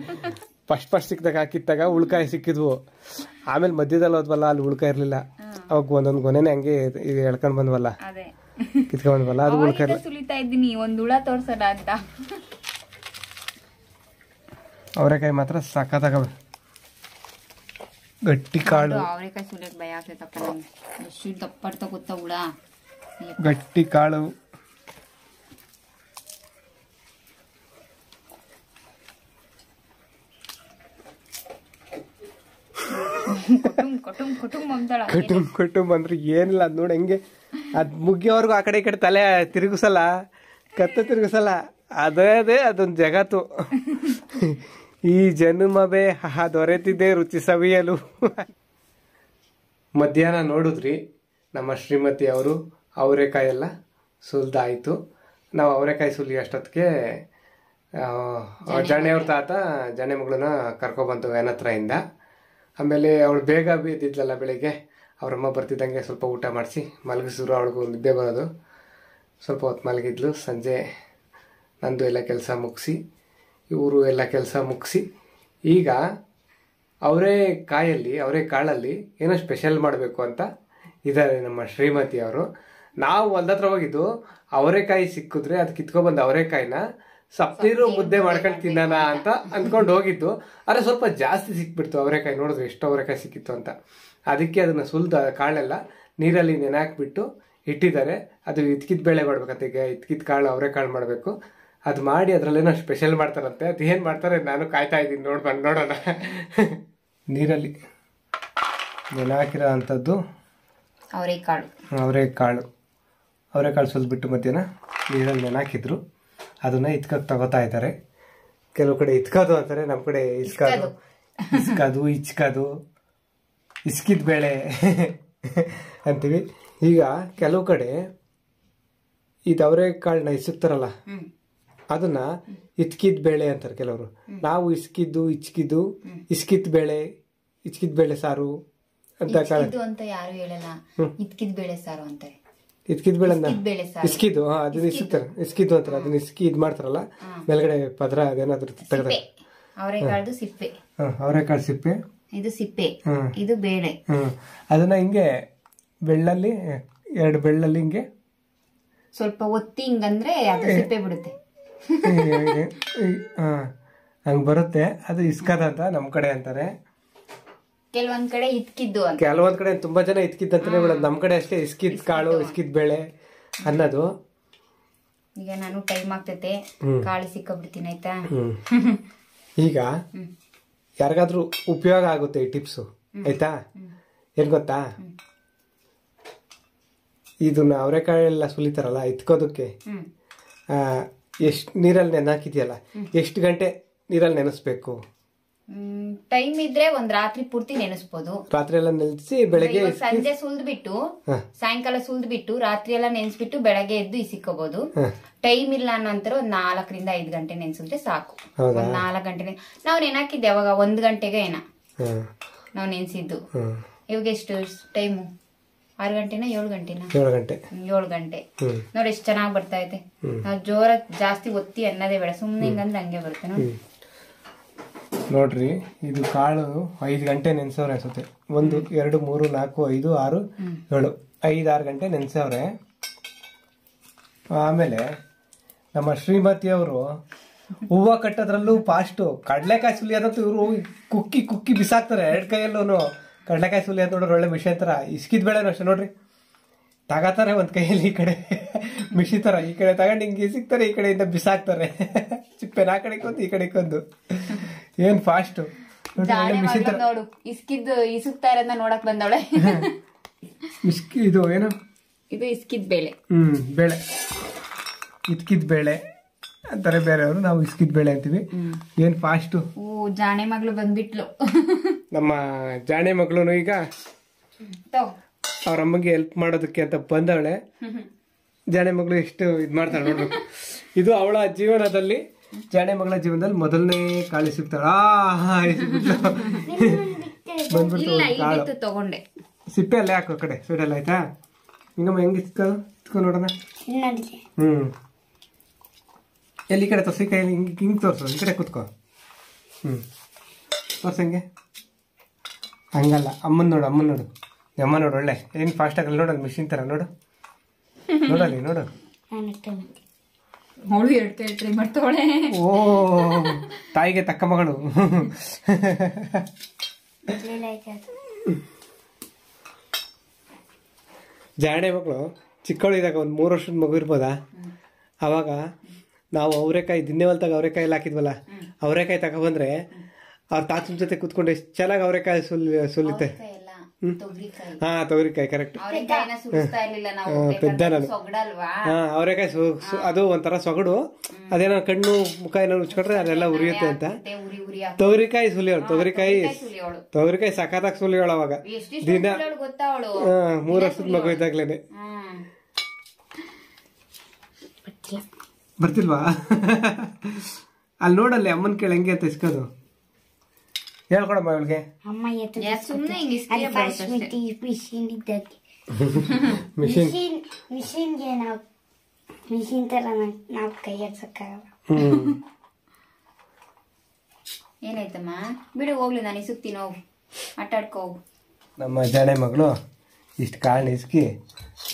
ಫಸ್ಟ್ ಸಿಕ್ಕಿದಾಗ ಹಾಕಿದ್ದಾಗ ಉಳ್ಕಾಯಿ ಸಿಕ್ಕಿದ್ವು. ಆಮೇಲೆ ಮಧ್ಯದಲ್ಲಿ ಹೋದ್ವಲ್ಲ, ಅಲ್ಲಿ ಉಳ್ಕಾಯಿ ಇರ್ಲಿಲ್ಲ. ಅವಾಗ ಒಂದೊಂದು ಗೊನೆನೆ ಹಂಗೆ ಎಳ್ಕೊಂಡ್ ಬಂದ್ವಲ್ಲ, ಕಿತ್ಕೊಂಡ್ ಬಂದ್ವಲ್ಲ, ಅದು ಉಳ್ಕಾಯಿ ಸುಲಿತಾ ಇದ್ದೀನಿ ಒಂದು ಹುಳ ತೋರ್ಸೋಣ ಅಂತ. ಅವರೆಕಾಯಿ ಮಾತ್ರ ಸಖತ್ತಾಗವೆ, ಗಟ್ಟಿ ಕಾಳು. ಅವರೆಕಾಯಿ ಸುಲಿಯಕ್ ಭಯ ಆಗ್ತೈತಪ್ಪ ನಂಗೆ, ಎಷ್ಟು ದಪ್ಪ ಇರ್ತಾವ ಗೊತ್ತಾ ಹುಳ. ಗಟ್ಟಿ ಕಾಳು. ಕುಟುಂಬ ಅಂದ್ರೆ ಏನಿಲ್ಲ, ಅದ್ ನೋಡಿ ಹೆಂಗೆ ಅದ್ ಮುಗಿಯೋವರೆಗೂ ಆ ಕಡೆ ಈ ಕಡೆ ತಲೆ ತಿರುಗಿಸಲ್ಲ, ಕತ್ತು ತಿರುಗಿಸಲ್ಲ. ಅದೇ ಅದೊಂದು ಜಗತ್ತು. ಈ ಜನ್ಮವೇ ದೊರೆತಿದೆ ರುಚಿ ಸವಿಯಲು. ಮಧ್ಯಾಹ್ನ ನೋಡಿದ್ರಿ ನಮ್ಮ ಶ್ರೀಮತಿ ಅವರು ಅವರೆಕಾಯಿ ಎಲ್ಲ ಸುಲಿದಾಯಿತು. ನಾವು ಅವರೆಕಾಯಿ ಸುಲಿ ಅಷ್ಟೊತ್ತಿಗೆ ಜಣ್ಣೆಯವ್ರ ತಾತ ಜಣ್ಣೆ ಮಗಳನ್ನ ಕರ್ಕೊಬಂತು ವ್ಯಾನ್ ಹತ್ರದಿಂದ. ಆಮೇಲೆ ಅವಳು ಬೇಗ ಬಿದ್ದಿದ್ಲಲ್ಲ ಬೆಳಿಗ್ಗೆ, ಅವರಮ್ಮ ಬರ್ತಿದ್ದಂಗೆ ಸ್ವಲ್ಪ ಊಟ ಮಾಡಿಸಿ ಮಲಗಿಸಿದ್ರು. ಅವಳಿಗೂ ನಿದ್ದೆ ಬರೋದು, ಸ್ವಲ್ಪ ಹೊತ್ತು ಮಲಗಿದ್ಲು. ಸಂಜೆ ನಂದು ಎಲ್ಲ ಕೆಲಸ ಮುಗಿಸಿ, ಇವರು ಎಲ್ಲ ಕೆಲಸ ಮುಗಿಸಿ, ಈಗ ಅವರೆಕಾಳಲ್ಲಿ ಏನೋ ಸ್ಪೆಷಲ್ ಮಾಡಬೇಕು ಅಂತ ಇದ್ದಾರೆ ನಮ್ಮ ಶ್ರೀಮತಿ ಅವರು. ನಾವು ಹೊಲ್ದತ್ರ ಹೋಗಿದ್ದು ಅವರೆಕಾಯಿ ಸಿಕ್ಕಿದ್ರೆ ಅದು ಕಿತ್ಕೊಬಂದು ಅವರೆಕಾಯಿನ ಸಪ್ನೀರು ಮುದ್ದೆ ಮಾಡ್ಕೊಂಡು ತಿನ್ನೋಣ ಅಂತ ಅಂದ್ಕೊಂಡು ಹೋಗಿದ್ದು. ಆದರೆ ಸ್ವಲ್ಪ ಜಾಸ್ತಿ ಸಿಕ್ಬಿಡ್ತು ಅವರೆಕಾಯಿ. ನೋಡಿದ್ರೆ ಎಷ್ಟು ಅವರೆಕಾಯಿ ಸಿಕ್ಕಿತ್ತು ಅಂತ. ಅದಕ್ಕೆ ಅದನ್ನು ಸುಲಿದ ಕಾಳೆಲ್ಲ ನೀರಲ್ಲಿ ನೆನೆಹಾಕ್ಬಿಟ್ಟು ಇಟ್ಟಿದ್ದಾರೆ. ಅದು ಇದ್ಕಿದ ಬೇಳೆ ಮಾಡ್ಬೇಕಂತ, ಈಗ ಇದ್ಕಿದ ಕಾಳು ಅವರೆಕಾಳು ಮಾಡಬೇಕು. ಅದು ಮಾಡಿ ಅದರಲ್ಲೇನೋ ಸ್ಪೆಷಲ್ ಮಾಡ್ತಾರಂತೆ. ಅದು ಏನು ಮಾಡ್ತಾರೆ ನಾನು ಕಾಯ್ತಾ ಇದ್ದೀನಿ, ನೋಡೋಣ. ನೀರಲ್ಲಿ ನೆನೆಹಾಕಿರೋ ಅಂಥದ್ದು ಅವರೆಕಾಳು ಸುಲಿದ್ಬಿಟ್ಟು ಮಧ್ಯಾಹ್ನ ನೀರಲ್ಲಿ ನೆನೆಹಾಕಿದ್ರು. ಅದನ್ನ ಇತ್ಕಕ್ಕೆ ತಗೋತಾ ಇದ್ದಾರೆ. ಕೆಲವು ಕಡೆ ಇತ್ಕೋದು ಅಂತಾರೆ, ನಮ್ಮ ಕಡೆ ಇಸ್ಕೋದು, ಇಚ್ಕೋದು, ಇಸ್ಕಿದ ಬೇಳೆ ಅಂತೀವಿ. ಈಗ ಕೆಲವು ಕಡೆ ಇದು ಅವರೆಕಾಳನ್ನ ಇಸುಕ್ತಾರಲ್ಲ ಅದನ್ನ ಇಚ್ಕಿದ್ ಬೇಳೆ ಅಂತಾರೆ ಕೆಲವರು. ನಾವು ಇಸ್ಕಿದ್ ಬೇಳೆ ಸಾರು ಅಂತ ಅಂತ ಯಾರು ಹೇಳಲ್ಲ, ಇದ್ಕಿದ್ ಬೇಳೆ ಸಾರು ಅಂತಾರೆ. ಇಸ್ಕಿದ್ ಬೇಳೆ ಇಸ್ಕಿದ್ದು ಅದನ್ನ ಇಸುತ್ತಾರೆ, ಇಸ್ಕಿದ್ದು ಅಂತಾರೆ. ಅದನ್ನ ಇಸ್ಕಿ ಇದ್ ಮಾಡ್ತಾರಲ್ಲ ಮೇಲ್ಗಡೆ ಪದ್ರ ಅದೇನಾದ್ರು ತೆಗೆದ ಅವರೆಕಾಳ್ದು ಸಿಪ್ಪೆ, ಅವರೆಕಾಳು ಸಿಪ್ಪೆ, ಇದು ಸಿಪ್ಪೆ, ಇದು ಬೇಳೆ. ಅದನ್ನ ಹಿಂಗೆ ಬೆಳ್ಳಲ್ಲಿ 2 ಬೆಳ್ಳಲ್ಲಿ ಹಿಂಗೆ ಸ್ವಲ್ಪ ಒತ್ತಿ ಹಿಂಗಂದ್ರೆ ಅದು ಸಿಪ್ಪೆ ಬಿಡುತ್ತೆ. ಹಂಗ್ ಬರುತ್ತೆ. ಅದು ಇಸ್ಕದ ಅಂತ ನಮ್ ಕಡೆ ಅಂತಾರೆ. ಕೆಲವೊಂದ್ ಕಡೆ ಇದ್ಕಿದ್ದು ಅಂತ, ಕೆಲವೊಂದ್ ಕಡೆ ತುಂಬಾ ಜನ ಇದ್ಕಿದ್ ಅಂತಾನೆ ಹೇಳೋದು. ನಮ್ ಕಡೆ ಅಷ್ಟೇ ಇಸ್ಕಿದ್ ಕಾಳು ಇಸ್ಕಿದ್ ಬೇಳೆ ಅನ್ನೋದು. ಈಗ ನಾನು ಟೈಮ್ ಆಗ್ತೈತೆ, ಕಾಳು ಸಿಕ್ಕೊಬಿಡ್ತೀನಿ ಆಯ್ತಾ. ಈಗ ಯಾರಿಗಾದ್ರೂ ಉಪಯೋಗ ಆಗುತ್ತೆ ಈ ಟಿಪ್ಸು ಆಯ್ತಾ. ಏನ್ ಗೊತ್ತಾ, ಇದನ್ನ ಅವರೆಕಾಳೆಲ್ಲ ಸುಲಿತಾರಲ್ಲ ಇತ್ಕೋದಕ್ಕೆ ಎಷ್ಟು ನೀರಲ್ಲಿ ನೆನಾಕಿದ್ಯಲ್ಲ, ಎಷ್ಟು ಗಂಟೆ ನೀರಲ್ಲಿ ನೆನೆಸ್ಬೇಕು? ಟೈಮ್ ಇದ್ರೆ ಒಂದ್ ರಾತ್ರಿ ಪೂರ್ತಿ ನೆನೆಸ್ಬೋದು. ರಾತ್ರಿ ಎಲ್ಲ ನೆನೆಸಿ ಬೆಳಗ್ಗೆ ಸಂಜೆ ಸುಲ್ದ್ಬಿಟ್ಟು ಸಾಯಂಕಾಲ ಸುಲ್ದ್ಬಿಟ್ಟು ರಾತ್ರಿ ಎಲ್ಲ ನೆನ್ಸ್ಬಿಟ್ಟು ಬೆಳಗ್ಗೆ ಎದ್ದು ಇಸಿಕೋಬಹುದು. ಟೈಮ್ ಇಲ್ಲ ಅನ್ನೋಂತರ ಒಂದ್ 4 ರಿಂದ 5 ಗಂಟೆ ನೆನ್ಸಿದ್ರೆ ಸಾಕು. ಒಂದ್ 4 ಗಂಟೆ ನಾವು ನೆನಾಕಿದ್ದೆ ಅವಾಗ 1 ಗಂಟೆಗೆ ಏನ ನಾವ್ ನೆನ್ಸಿದ್ದು. ಇವಾಗ ಎಷ್ಟು ಟೈಮು? 6 ಗಂಟೆನಾ 7 ಗಂಟೆನಾ? 7 ಗಂಟೆ. ನೋಡಿ ಎಷ್ಟು ಚೆನ್ನಾಗ್ ಬರ್ತಾ ಐತೆ. ನಾವ್ ಜೋರ ಜಾಸ್ತಿ ಒತ್ತಿ ಅನ್ನೋದೇ ಬೇಡ, ಸುಮ್ನೆ ಹಿಂಗಂದ್ರೆ ಹಂಗೆ ಬರುತ್ತೆ ನೋಡಿ. ನೋಡ್ರಿ, ಇದು ಕಾಳು 5 ಗಂಟೆ ನೆನ್ಸವ್ರೆ ಅನ್ಸುತ್ತೆ. 1 2 3 4 5 6 7 5-6 ಗಂಟೆ ನೆನ್ಸವ್ರೆ. ಆಮೇಲೆ ನಮ್ಮ ಶ್ರೀಮತಿಯವರು ಹೂವು ಕಟ್ಟೋದ್ರಲ್ಲೂ ಫಾಸ್ಟು. ಕಡಲೆಕಾಯಿ ಸುಲಿಯೋದಂತೂ ಇವರು ಕುಕ್ಕಿ ಬಿಸಾಕ್ತಾರೆ 2 ಕೈಯಲ್ಲೂ. ಕಡಲೆಕಾಯಿ ಸುಲಿಯೋದು ನೋಡ್ರಿ ಒಳ್ಳೆ ಮಿಷನ್ ತರ. ಇಸ್ಕಿದ್ ಬೇಳೆನೂ ಅಷ್ಟೇ ನೋಡ್ರಿ, ತಗೋತಾರೆ ಒಂದ್ ಕೈಯಲ್ಲಿ, ಈ ಕಡೆ ಮಿಷಿ ತರ ಈ ಕಡೆ ತಗೊಂಡು ಹಿಂಗೆ ಸಿಗ್ತಾರೆ, ಈ ಕಡೆಯಿಂದ ಬಿಸಾಕ್ತಾರೆ ಚಿಪ್ಪೆನ. ಆ ಕಡೆಗೊಂದು ಈ ಕಡೆಗೊಂದು. ಏನ್ ಫಾಸ್ಟ್ ನೋಡು. ಇಸ್ಕಿದ್ದು ಇಸುಕ್ತಾ ಇರೋದನ್ನ ನೋಡಕ್ ಬಂದವಳೆ. ಇದು ಏನು, ಇದು ಇಸ್ಕಿದ್ ಬೇಳೆ. ಬೇಳೆ ಇದ್ಕಿದ್ ಬೇಳೆ ಅಂತಾರೆ ಬೇರೆಯವರು, ನಾವು ಇಸ್ಕಿದ್ ಬೇಳೆ ಅಂತೀವಿ. ಏನ್ ಫಾಸ್ಟ್. ಜಾಣೆ ಮಗಳು ಬಂದ್ಬಿಟ್ಲು. ನಮ್ಮ ಜಾಣೆ ಮಗಳು ಈಗ ಅವ್ರ ಅಮ್ಮಗೆ ಹೆಲ್ಪ್ ಮಾಡೋದಕ್ಕೆ ಅಂತ ಬಂದವಳೆ. ಜಾಣೆ ಮಗಳು ಎಷ್ಟು ಇದ್ ಮಾಡ್ತಾಳೆ ನೋಡ್ಬೇಕು. ಇದು ಅವಳ ಜೀವನದಲ್ಲಿ, ಜಾಣೆ ಮಗಳ ಜೀವನದಲ್ಲಿ ಮೊದಲನೇ ಕಾಳು ಸಿಗ್ತಾಳ. ಬಂದ್ಬಿಟ್ಟು ಕಾಳು ತಗೊಂಡೆ. ಸಿಪ್ಪೆ ಅಲ್ಲೇ ಹಾಕೋ ಕಡೆ ಸೈಡಲ್ಲ, ಆಯ್ತಾ? ಹಿಂಗಮ್ಮ ಹೆಂಗೆ ಇತ್ಕೊ ನೋಡೋಣ. ಎಲ್ಲಿ ಕಡೆ ತೋರಿಸಿ, ಕೈ ಹಿಂಗೆ ತೋರಿಸು, ಈ ಕಡೆ ಕೂತ್ಕೋ. ತೋರ್ಸಂಗೆ ಹಂಗಲ್ಲ. ಅಮ್ಮನ್ ನೋಡು, ಅಮ್ಮ ನೋಡು ಒಳ್ಳೆ ಏನ್ ಫಾಸ್ಟ್ ಆಗಲ್ಲ ನೋಡು. ಅದು ಮಿಷಿನ್ ತರ ನೋಡು, ನೋಡಲ್ಲಿ ನೋಡು. ಅವಳು 2 ಕೈ ಟ್ರೈ ಮಾಡ್ತಾವಳೆ. ಓ, ತಾಯಿಗೆ ತಕ್ಕ ಮಗಳು. ಜಾಣೆ ಮಗಳು ಚಿಕ್ಕವಳು ಇದ್ದಾಗ 1 3 ವರ್ಷದ ಮಗು ಇರ್ಬೋದಾ, ಅವಾಗ ನಾವು ಅವರೆಕಾಯಿ ದಿನ್ನೆ ಹೊಲ್ದಾಗ ಅವರೆಕಾಯಿ ಎಲ್ಲ ಹಾಕಿದ್ವಲ್ಲ, ಅವರೆಕಾಯಿ ತಗೊಬಂದ್ರೆ ಅವ್ರ ತಾತನ ಜೊತೆ ಕುತ್ಕೊಂಡು ಎಷ್ಟು ಚೆನ್ನಾಗಿ ಅವರೆಕಾಯಿ ಸುಲಿತೆ. ತೊಗರಿಕಾಯಿ ಕರೆಕ್ಟ್. ಪೆದ್ದ ನಾನು. ಅವರೆಕಾಯಿ ಅದು ಒಂಥರ ಸೊಗಡು. ಅದೇನೋ ಕಣ್ಣು ಮುಖ ಏನೋ ಉಚ್ಕೊಂಡ್ರೆ ಅದೆಲ್ಲ ಉರಿಯುತ್ತೆ ಅಂತ. ತೊಗರಿಕಾಯಿ ಸುಲಿಯೋಳು, ತೊಗರಿಕಾಯಿ ಸಖತ್ತಾಗಿ ಸುಲಿಯೋಳು ಅವಾಗ. ದಿನ 3 ವರ್ಷದ ಮಗು ಇದ್ದಾಗ್ಲೇನೆ. ಬರ್ತಿಲ್ವಾ? ಅಲ್ಲಿ ನೋಡಲ್ಲಿ ಅಮ್ಮನ ಕೇಳಿ ಹೆಂಗೆ ಅಂತ ಇಸ್ಕೋದು. ಹೇಳ್ಕೊಡಮ್ಮ ಅವಳಿಗೆ. ಮಿಷಿನ್ ತರ ನಾವು ಕೈ ಆಡ್ಸಕ್ಕಾಗಲ್ಲ. ಏನಾಯ್ತಮ್ಮ, ಬಿಡು ಹೋಗ್ಲಿ, ನಾನು ಇಸುಕ್ತೀನಿ, ಹೋಗು ಆಟ ಆಡ್ಕೋ. ನಮ್ಮ ಜಾಣೆ ಮಗಳು ಇಷ್ಟು ಕಾಳನ್ನ ಇಸ್ಕಿ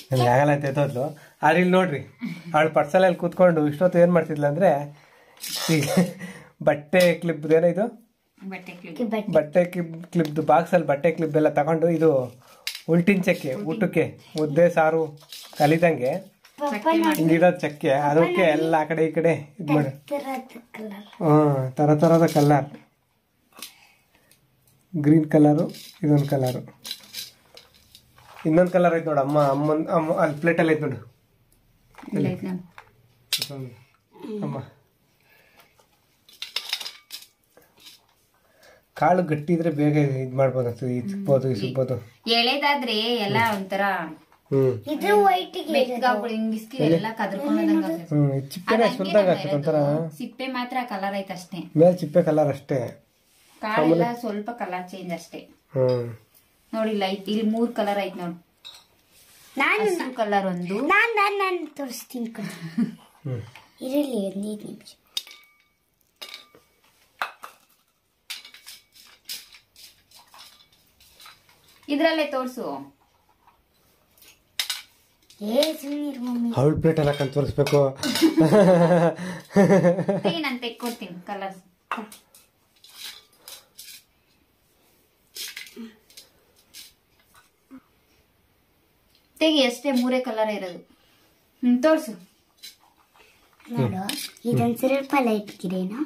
ನಮ್ಗೆ ಆಗಲ್ಲ ಅಂತ ಎತ್ತೋದ್ಲು. ಆದ್ರೆ ಇಲ್ಲಿ ನೋಡ್ರಿ, ಅವಳು ಪರ್ಸಲಲ್ಲಿ ಕೂತ್ಕೊಂಡು ಇಷ್ಟೊತ್ತು ಏನ್ ಮಾಡ್ತಿದ್ಲ ಅಂದ್ರೆ, ಬಟ್ಟೆ ಕ್ಲಿಪ್ ಏನೋ ಇದು, ಬಟ್ಟೆ ಕ್ಲಿಪ್ದು ಬಾಕ್ಸ್ ಅಲ್ಲಿ ಬಟ್ಟೆ ಕ್ಲಿಪ್ ಎಲ್ಲ ತಗೊಂಡು, ಇದು ಉಲ್ಟಿನ ಚಕ್ಕೆ, ಊಟಕ್ಕೆ ಮುದ್ದೆ ಸಾರು ಕಲಿದಂಗೆ ಹಿಂಗಿಡೋದು ಚಕ್ಕೆ, ಅದಕ್ಕೆ ಎಲ್ಲ ಆ ಕಡೆ ಈ ಕಡೆ ಇದು ಮಾಡಿ. ತರ ತರದ ಕಲರ್, ಗ್ರೀನ್ ಕಲರು, ಇದೊಂದು ಕಲರು, ಇನ್ನೊಂದು ಕಲರ್ ಐತೆ ನೋಡು. ಅಮ್ಮ ಅಲ್ಲಿ ಪ್ಲೇಟಲ್ಲಿ ಐತೆ ನೋಡು. ಅಮ್ಮ ಕಾಳು ಗಟ್ಟಿ ಇದ್ರೆ ಬೇಗ ಇದ್ ಮಾಡ್ಬೋದು ಇಸ್ಬೋದು ಎಳೆದಾದ್ರೆ ಎಲ್ಲ ಒಂಥರ ಇದು ವೈಟ್ ಎಲ್ಲ ಕದ್ರಕೊಂಡಂಗ ಚಿಪ್ಪೆನೆ ಸುಲ್ದಾಗ ಆಗ್ತದೆ ಒಂಥರ. ಸಿಪ್ಪೆ ಮಾತ್ರ ಕಲರ್ ಐತೆ ಅಷ್ಟೇ, ಮೇಲೆ ಚಿಪ್ಪೆ ಕಲರ್ ಅಷ್ಟೇ, ಕಾಳೆಲ್ಲ ಸ್ವಲ್ಪ ಕಲರ್ ಚೇಂಜ್ ಅಷ್ಟೇ. ನೋಡಿ ಲೈಟ್ ಇಲ್ಲಿ 3 ಕಲರ್ ಐತ್ ನೋಡಿ. ಹಸಿರು ಕಲರ್ ಒಂದು, ನಾನು ತೋರಿಸ್ತೀನಿ ಇರಲಿ 15 ನಿಮಿಷ. ಇದ್ರಲ್ಲೇ ತೋರ್ಸು. ಅವಳ ಪ್ಲೇಟ್ ಎಲ್ಲ ಕಂತ ತೋರಿಸ್ಬೇಕು. ನಾನು ತೆಕ್ಕೊಡ್ತೀನಿ ಕಲರ್ಸ್. ತೆಗಿ ಅಷ್ಟೇ, 3 ಕಲರ್ ಇರೋದು. ತೋರ್ಸು. ನೋಡು, ಇದೊಂದು ಸ್ವಲ್ಪ ಲೈಟ್ ಗ್ರೀನ್,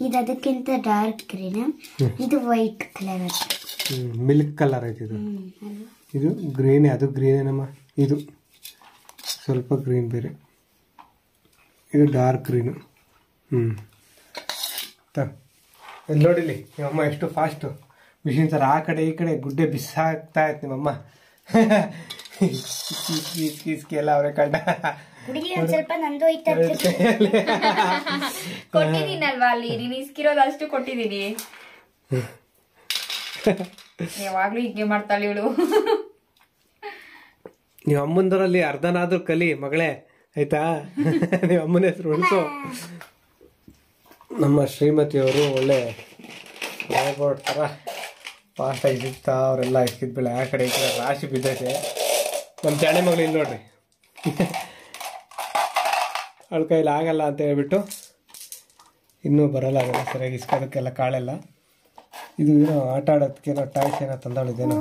ಇದು ಅದಕ್ಕಿಂತ ಡಾರ್ಕ್ ಗ್ರೀನ್, ಇದು ವೈಟ್ ಕಲರ್. ಮಿಲ್ಕ್ ಕಲರ್ ಐತಿ ಇದು. ಇದು ಗ್ರೀನ್, ಅದು ಗ್ರೀನ್ ಏನಮ್ಮ, ಇದು ಸ್ವಲ್ಪ ಗ್ರೀನ್ ಬೇರೆ, ಇದು ಡಾರ್ಕ್ ಗ್ರೀನು. ಇಲ್ಲಿ ನೋಡಿಲಿ ನಿಮ್ಮಮ್ಮ ಎಷ್ಟು ಫಾಸ್ಟು ಮಿಷಿನ್ ಥರ ಆ ಕಡೆ ಈ ಕಡೆ ಗುಡ್ಡೆ ಬಿಸಾಕ್ತಾ ಇತ್ತು ನಿಮ್ಮಮ್ಮ. ಕೀಸ್ಕೆಲ್ಲ ಅವರೇ ಕಂಡ ಸ್ವಲ್ಪ ನಂದು ಕೊಟ್ಟಿದ್ದೀನಲ್ವಾ ಅಲ್ಲಿ, ನೀನು ಇಸ್ಕಿರೋದು ಅಷ್ಟು ಕೊಟ್ಟಿದ್ದೀನಿ. ಯಾವಾಗ್ಲೂ ಹೀಗೆ ಮಾಡ್ತಾಳೆ ಇವಳು. ನೀವು ಅಮ್ಮಂದರಲ್ಲಿ ಅರ್ಧನಾದ್ರೂ ಕಲಿ ಮಗಳೇ, ಆಯ್ತಾ? ನೀವು ಅಮ್ಮನ ಹೆಸರು ಉಳಿಸು. ನಮ್ಮ ಶ್ರೀಮತಿಯವರು ಒಳ್ಳೆ ರೋಬೋಟ್ ಥರ ಫಾಸ್ಟಾಗಿ ಸಿಗ್ತಾ ಅವರೆಲ್ಲ ಇಕ್ಕಿದ ಬೆಳೆ ಆ ಕಡೆ ಈ ಕಡೆ ರಾಶಿ ಬಿದ್ದೈತೆ. ನಮ್ಮ ಜಾಣೆ ಮಗಳು ಇಲ್ಲಿ ನೋಡ್ರಿ, ಅವಳ ಕೈಲಿ ಆಗಲ್ಲ ಅಂತ ಹೇಳ್ಬಿಟ್ಟು ಇನ್ನೂ ಬರಲ್ಲ, ಆಗಲ್ಲ ಸರಿಯಾಗಿ ಇಸ್ಕೋದಕ್ಕೆಲ್ಲ ಕಾಳೆಲ್ಲ. ಇದು ಏನೋ ಆಟ ಆಡೋದಕ್ಕೆ ಏನೋ ಟಾಯ್ಸ್ ಏನೋ ತಂದಾಳಿದೇನೋ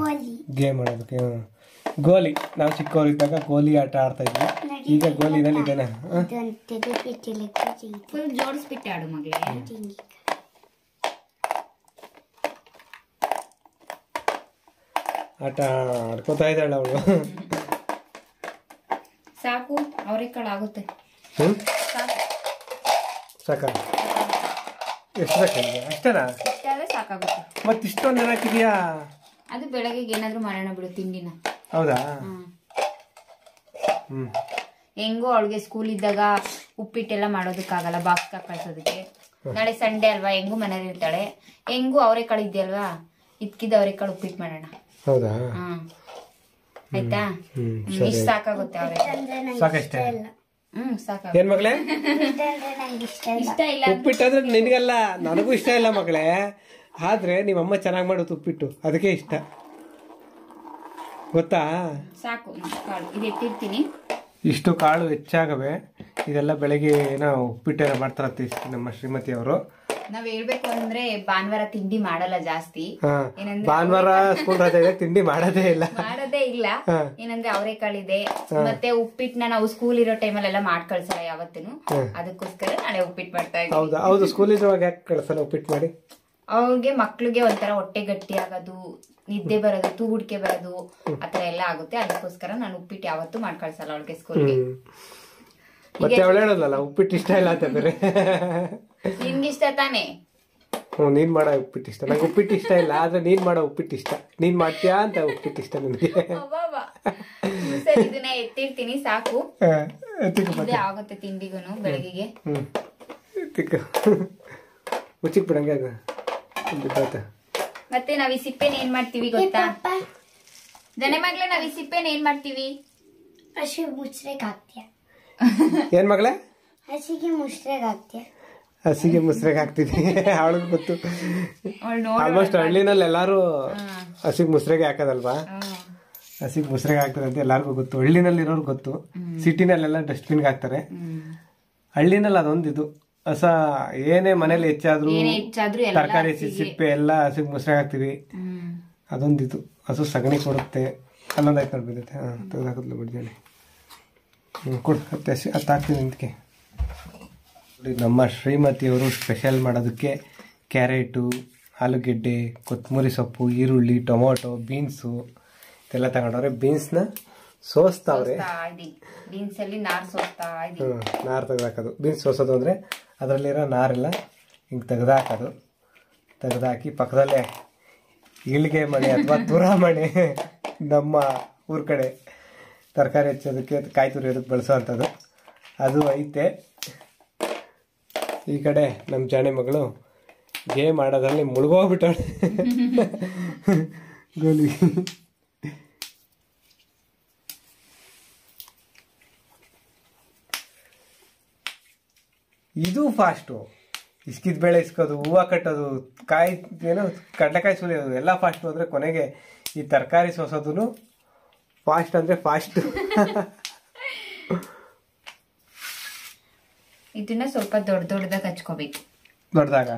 ಗೇಮ್ ಆಡೋದಕ್ಕೆ. ಗೋಲಿ, ನಾವು ಚಿಕ್ಕವರಿದ್ದಾಗ ಗೋಲಿ ಆಟ ಆಡ್ತಾ ಇದ್ವಿ, ಈಗ ಗೋಲಿನಲ್ಲಿ ಇದೇನೆ. ಫುಲ್ ಜೋಡಿಸ್ಬಿಟ್ಟೆ ಆಡು ಮಗಳೇ. ಆಟ ಆಡ್ಕೋತಾ ಇದ್ದಾಳೆ ಅವಳು. ಸಾಕು, ಅವರೇ ಕಾಳು ಆಗುತ್ತೆ. ಸಾಕ? ಎಷ್ಟು ಬೇಕಿದೆ? ಅಷ್ಟೇನಾ? ಇಷ್ಟಾದ್ರೆ ಸಾಕಾಗುತ್ತೆ. ಮತ್ತೆ ಇಷ್ಟೊಂದು ಜನ ಹಾಕಿದ್ಯಾ? ಅದು ಬೆಳಗ್ಗೆ ಏನಾದ್ರು ಮಾಡೋಣ ಬಿಡು ತಿಂಡಿನ. ಹೌದಾ? ಹೆಂಗೋ ಅವಳಿಗೆ ಸ್ಕೂಲ್ ಇದ್ದಾಗ ಉಪ್ಪಿಟ್ಟೆಲ್ಲ ಮಾಡೋದಕ್ಕಾಗಲ್ಲ, ಬಾಕ್ಸ್ ಕಳ್ಸೋದಕ್ಕೆ. ನಾಳೆ ಸಂಡೇ ಅಲ್ವಾ, ಹೆಂಗೂ ಮನೇಲಿ ಇರ್ತಾಳೆ. ಹೆಂಗೂ ಅವರೆಕಾಳು ಇದೆಯಲ್ವಾ, ಇದ್ಕಿದ್ದ ಅವರೆಕಾಳು ಉಪ್ಪಿಟ್ಟು ಮಾಡೋಣ. ಹೌದಾ? ಆಯ್ತಾ? ಇಷ್ಟ ಸಾಕಾಗುತ್ತೆ ಅವರೆಕಾಳು. ಸಾಕಷ್ಟೇ? ಸಾಕಾಗುತ್ತೆ. ಏನ್ ಮಗಳೇ? ಇಷ್ಟ ಇಲ್ಲ ಉಪ್ಪಿಟ್ಟಂದ್ರೆ ನಿನಗಲ್ಲ, ನನಗೂ ಇಷ್ಟ ಇಲ್ಲ ಮಗಳೇ. ಆದ್ರೆ ನಿಮ್ಮಮ್ಮ ಚೆನ್ನಾಗಿ ಮಾಡೋದು ಉಪ್ಪಿಟ್ಟು, ಅದಕ್ಕೆ ಇಷ್ಟ, ಗೊತ್ತಾ? ಸಾಕು ಕಾಳು ಇದು ಎತ್ತಿರ್ತೀನಿ. ಇಷ್ಟು ಕಾಳು ಹೆಚ್ಚಾಗವೆ. ಇದೆಲ್ಲ ಬೆಳಗ್ಗೆ ಏನೋ ಉಪ್ಪಿಟ್ಟೆಲ್ಲ ಮಾಡ್ತಾರ ನಮ್ಮ ಶ್ರೀಮತಿ ಅವರು. ನಾವ್ ಹೇಳ್ಬೇಕು ಅಂದ್ರೆ ಭಾನುವಾರ ತಿಂಡಿ ಮಾಡಲ್ಲ ಜಾಸ್ತಿ. ಭಾನುವಾರ ಸ್ಕೂಲ್ ರಜೆ ಇದೆ, ತಿಂಡಿ ಮಾಡೋದೇ ಇಲ್ಲ. ಏನಂದ್ರೆ ಅವರೆಕಾಳಿದೆ, ಮತ್ತೆ ಉಪ್ಪಿಟ್ಟನ್ನ ನಾವು ಸ್ಕೂಲ್ ಇರೋ ಟೈಮಲ್ಲೆಲ್ಲ ಮಾಡಿ ಕಳ್ಸಲ್ಲ ಯಾವತ್ತೂ. ಅದಕ್ಕೋಸ್ಕರ ನಾಳೆ ಉಪ್ಪಿಟ್ಟು ಮಾಡ್ತಾ ಇದ್ದೀವಿ. ಹೌದಾ? ಹೌದು, ಸ್ಕೂಲ್ ಇರುವಾಗ ಯಾಕೆ ಕಳ್ಸಲ್ಲ ಉಪ್ಪಿಟ್ಟು ಮಾಡಿ? ಅವ್ರಿಗೆ ಮಕ್ಳಿಗೆ ಒಂಥರ ಹೊಟ್ಟೆ ಗಟ್ಟಿ ಆಗೋದು, ನಿದ್ದೆ ಬರೋದು, ತೂಗುಡ್ಕೆ ಬರೋದು, ಆತರ ಎಲ್ಲ ಆಗುತ್ತೆ. ಅದಕ್ಕೋಸ್ಕರ ನಾನು ಉಪ್ಪಿಟ್ಟು ಯಾವತ್ತೂ ಮಾಡಿ ಕಳ್ಸಲ್ಲ ಅವಳಿಗೆ ಸ್ಕೂಲ್ಗೆ. ಮತ್ತೆ ಅವಳು ಹೇಳೋದಲ್ಲ ಉಪ್ಪಿಟ್ಟು ಇಷ್ಟ ಇಲ್ಲ ಅಂತ ಬೇರೆ. ನಿನ್ಗಿಷ್ಟ ತಾನೇ? ನೀನ್ ಮಾಡೋ ಉಪ್ಪಿಟ್ಟು ಇಷ್ಟ, ನಂಗೆ ಉಪ್ಪಿಟ್ಟು ಇಷ್ಟ ಇಲ್ಲ, ಆದ್ರೆ ನೀನ್ ಮಾಡೋ ಉಪ್ಪಿಟ್ಟು ಇಷ್ಟ. ನೀನ್ ಮಾಡ್ತೀಯಾ ಅಂತ ಉಪ್ಪಿಟ್ಟು ಇಷ್ಟ ನನಗೆ. ಸರಿ, ಇದನ್ನ ಎತ್ತಿರ್ತೀನಿ ಸಾಕು, ಆಗುತ್ತೆ ತಿಂಡಿಗೂ ಬೆಳಗ್ಗೆ. ಮುಚ್ಚಿಕ್ ಬಿಡಂಗೆ. ಮತ್ತೆ ನಾವ್ ಈ ಸಿಪ್ಪೆನ ಏನ್ ಮಾಡ್ತೀವಿ ಗೊತ್ತಾ ಜನ ಮಗ್ಲೆ? ನಾವ್ ಈ ಸಿಪ್ಪೆನ ಏನ್ ಮಾಡ್ತೀವಿ? ಹಸಿಗೆ ಮುಸ್ರೆಗೆ ಹಾಕ್ತೀಯ. ಏನ್ ಮಗಳೇ? ಹಸಿಗೆ ಮುಸ್ರೆಗೆ ಹಾಕ್ತೀಯ. ಹಸಿಗೆ ಮುಸ್ರೆಗೆ ಹಾಕ್ತಿದ್ವಿ, ಅವಳಿಗೆ ಗೊತ್ತು. ಆಲ್ಮೋಸ್ಟ್ ಹಳ್ಳಿನಲ್ಲಿ ಎಲ್ಲಾರು ಹಸಿಗೆ ಮುಸ್ರೆಗೆ ಹಾಕೋದಲ್ವಾ? ಹಸಿಗೆ ಮುಸ್ರೆಗೆ ಹಾಕ್ತಾರೆ ಅಂತ ಎಲ್ಲಾರ್ಗು ಗೊತ್ತು. ಹಳ್ಳಿನಲ್ಲಿ ಇರೋರ್ಗೆ ಗೊತ್ತು, ಸಿಟಿನಲ್ಲೆಲ್ಲ ಡಸ್ಟ್ಬಿನ್ಗೆ ಹಾಕ್ತಾರೆ. ಹಳ್ಳಿನಲ್ಲಿ ಅದೊಂದು ಇದು ಹೊಸ, ಏನೇ ಮನೇಲಿ ಹೆಚ್ಚಾದ್ರೂ ತರಕಾರಿ ಸಿಪ್ಪೆ ಎಲ್ಲ ಹಸಿಗೆ ಮುಸ್ರೆಗೆ ಹಾಕ್ತಿವಿ. ಅದೊಂದಿದು ಹಸು ಸಗಣಿ ಕೊಡುತ್ತೆ. ಅಲ್ಲೊಂದಾಯ್ತು ನೋಡಿ ಬಿದ್ದೈತೆ. ತೆಗೆದಾಕದ್ಲು ಬಿಡ್ದೇನೆ. ಕೊಡು, ಹತ್ತು ಹಾಕ್ತೀನಿ ನಿಂತಕ್ಕೆ. ನಮ್ಮ ಶ್ರೀಮತಿಯವರು ಸ್ಪೆಷಲ್ ಮಾಡೋದಕ್ಕೆ ಕ್ಯಾರೆಟು, ಆಲೂಗೆಡ್ಡೆ, ಕೊತ್ತಂಬರಿ ಸೊಪ್ಪು, ಈರುಳ್ಳಿ, ಟೊಮೊಟೊ, ಬೀನ್ಸು ಇದೆಲ್ಲ ತಗೊಂಡವ್ರೆ. ಬೀನ್ಸ್ನ ಸೋಸ್ತಾವ್ರೆ. ನಾರು ತೆಗೆದಾಕೋದು. ಬೀನ್ಸ್ ಸೋಸೋದು ಅಂದರೆ ಅದರಲ್ಲಿರೋ ನಾರೆಲ್ಲ ಹಿಂಗೆ ತೆಗೆದಾಕೋದು. ತೆಗೆದಾಕಿ ಪಕ್ಕದಲ್ಲೇ ಈಳ್ಗೆ ಮಣೆ ಅಥವಾ ತುರಾ ಮಣೆ ನಮ್ಮ ಊರ ಕಡೆ ತರಕಾರಿ ಹೆಚ್ಚೋದಕ್ಕೆ ಕಾಯಿ ತುರಿಯೋದಕ್ಕೆ ಬಳಸೋ ಅಂಥದ್ದು ಅದು ಐತೆ. ಈ ಕಡೆ ನಮ್ಮ ಜಾಣೆ ಮಗಳು ಗೇಮ್ ಆಡೋದ್ರಲ್ಲಿ ಮುಳುಗೋಗ್ಬಿಟ್ಟಾಳೆ ಗೋಲಿ. ಇದು ಫಾಸ್ಟು. ಇಸ್ಕಿದ ಬೇಳೆ ಇಸ್ಕೋದು, ಹೂವು ಕಟ್ಟೋದು, ಕಾಯಿ ಏನೋ ಕಡಲೆಕಾಯಿ ಸುಲಿಯೋದು ಎಲ್ಲ ಫಾಸ್ಟು. ಅಂದರೆ ಕೊನೆಗೆ ಈ ತರಕಾರಿ ಸೋಸೋದು ಫಾಸ್ಟ್ ಅಂದರೆ ಫಾಸ್ಟ್. ಇದನ್ನ ಸ್ವಲ್ಪ ದೊಡ್ಡದಾಗ ಹಚ್ಕೋಬೇಕು. ದೊಡ್ಡದಾಗ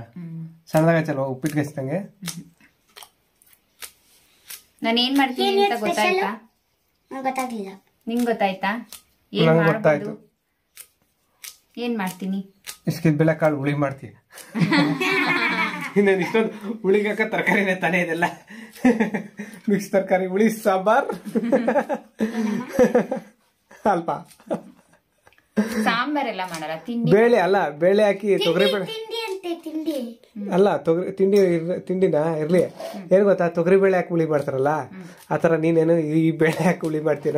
ಸಣ್ಣದಾಗ ಚಲೋ ಉಪ್ಪಿಟ್ಟು ಹಚ್ಚಿದಂಗೆ. ನಾನು ಏನ್ ಮಾಡ್ತೀನಿ ಅಂತ ಗೊತ್ತಾಯ್ತಾ? ಗೊತ್ತಾಗ್ಲಿಲ್ಲ. ನಿಂಗೆ ಗೊತ್ತಾಯ್ತಾ ನಂಗೆ ಗೊತ್ತಾಯ್ತು. ಏನ್ ಮಾಡ್ತೀನಿ? ಇಸ್ಕಿದ ಬೇಳೆ ಕಾಳು ಹುಳಿ ಮಾಡ್ತೀಯ. ಇನ್ನೇನು ಇಷ್ಟೊಂದು ಹುಳಿಗಾಕ ತರಕಾರಿನೇ ತಾನೇ ಇದೆಲ್ಲ. ಮಿಕ್ಸ್ ತರಕಾರಿ ಹುಳಿ ಸಾಂಬಾರ್ ಅಲ್ಪ. ಸಾಂಬಾರೆಲ್ಲ ಮಾಡಲ್ಲ, ತಿಂಡಿ. ಬೇಳೆ ಅಲ್ಲ, ಬೇಳೆ ಹಾಕಿ ತೊಗರಿ ಬೇಳೆ ಅಲ್ಲ, ತಿಂಡಿನ ಇರ್ಲಿ. ಏನ್ ಗೊತ್ತಾ, ತೊಗರಿ ಬೇಳೆ ಹಾಕಿ ಹುಳಿ ಮಾಡ್ತಾರಲ್ಲ, ಆತರ ನೀನೇನು ಈ ಬೇಳೆ ಹಾಕಿ ಹುಳಿ ಮಾಡ್ತೀರ.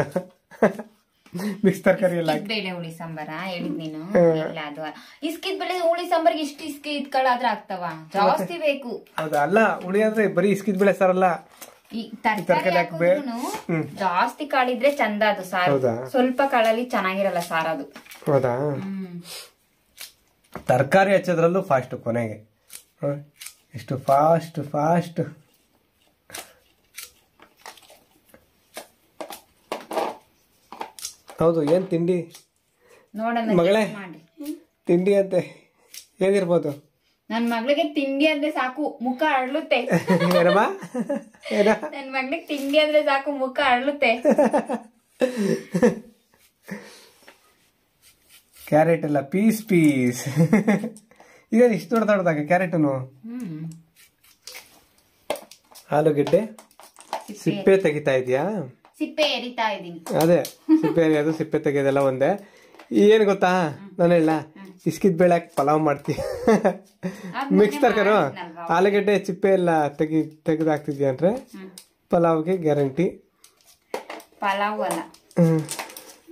ಮಿಕ್ಸ್ ತರಕಾರಿ ಎಲ್ಲ ಬೇಳೆ ಹುಳಿ ಸಾಂಬಾರ ಹೇಳಿದ್ ನೀನು? ಇಲ್ಲ, ಅದು ಇಸ್ಕಿದ್ ಬೇಳೆ ಹುಳಿ ಸಾಂಬಾರ್ಗೆ ಇಷ್ಟು ಇಸ್ಕಿದ್ ಕಾಳಾದ್ರೆ ಆಗ್ತಾವ, ಜಾಸ್ತಿ ಬೇಕು. ಹೌದಾ? ಅಲ್ಲ, ಹುಳಿ ಅಂದ್ರೆ ಬರೀ ಇಸ್ಕಿದ್ ಬೇಳೆ ಸಾರಲ್ಲ, ಈ ತರಕಾರಿ ಹಾಕಿದ್ರುನು ಜಾಸ್ತಿ ಕಾಳಿದ್ರೆ ಚಂದ ಅದು ಸಾರು. ಸ್ವಲ್ಪ ಕಾಳಲ್ಲಿ ಚೆನ್ನಾಗಿರಲ್ಲ ಸಾರದು. ಹೌದಾ? ತರಕಾರಿ ಹಚ್ಚೋದ್ರಲ್ಲೂ ಫಾಸ್ಟ್. ಕೊನೆಗೆ ಎಷ್ಟು ಫಾಸ್ಟ್ ಫಾಸ್ಟ್. ಹೌದು. ಏನ್ ತಿಂಡಿ ನೋಡೋಣ ಮಗಳೇ? ಮಾಡಿ ತಿಂಡಿ ಅಂತೆ ಏನಿರ್ಬೋದು? ನನ್ ಮಗಳಿಗೆ ತಿಂಡಿ ಅಂದ್ರೆ ಸಾಕು ಮುಖ ಅರಳುತ್ತೆ. ಏನಮ್ಮ? ನನ್ ಮಗಳಿಗೆ ತಿಂಡಿ ಅಂದ್ರೆ ಸಾಕು ಮುಖ ಅರಳುತ್ತೆ. ಕ್ಯಾರೆಟ್ ಎಲ್ಲ ಪೀಸ್ ಪೀಸ್. ಇದೇನು ಇಷ್ಟು ದೊಡ್ಡದಾಗೆ ಕ್ಯಾರೆಟನು? ಆಲೂಗೆಡ್ಡೆ ಸಿಪ್ಪೆ ತೆಗಿತಾ ಇದೀಯಾ? ಸಿಪ್ಪೆ ಎರಿತಾ ಇದೀನಿ. ಅದೇ ಸಿಪ್ಪೆ ಎರಿಯೋದು ಸಿಪ್ಪೆ ತೆಗಿಯೋದೆಲ್ಲ ಒಂದೇ. ಏನ್ ಗೊತ್ತಾ, ನಾನು ಹೇಳ, ಇಸ್ಕಿದ್ ಬೇಳೆ ಹಾಕಿ ಪಲಾವ್ ಮಾಡ್ತೀವಿ. ಮಿಕ್ಸ್ ತರಕಾರಿ ಆಲೂಗೆಡ್ಡೆ ಸಿಪ್ಪೆ ಎಲ್ಲ ತೆಗೆದಾಕ್ತಿದ್ಯಾ ಅಂದ್ರೆ ಪಲಾವ್ಗೆ ಗ್ಯಾರಂಟಿ. ಪಲಾವ್ ಅಲ್ಲ,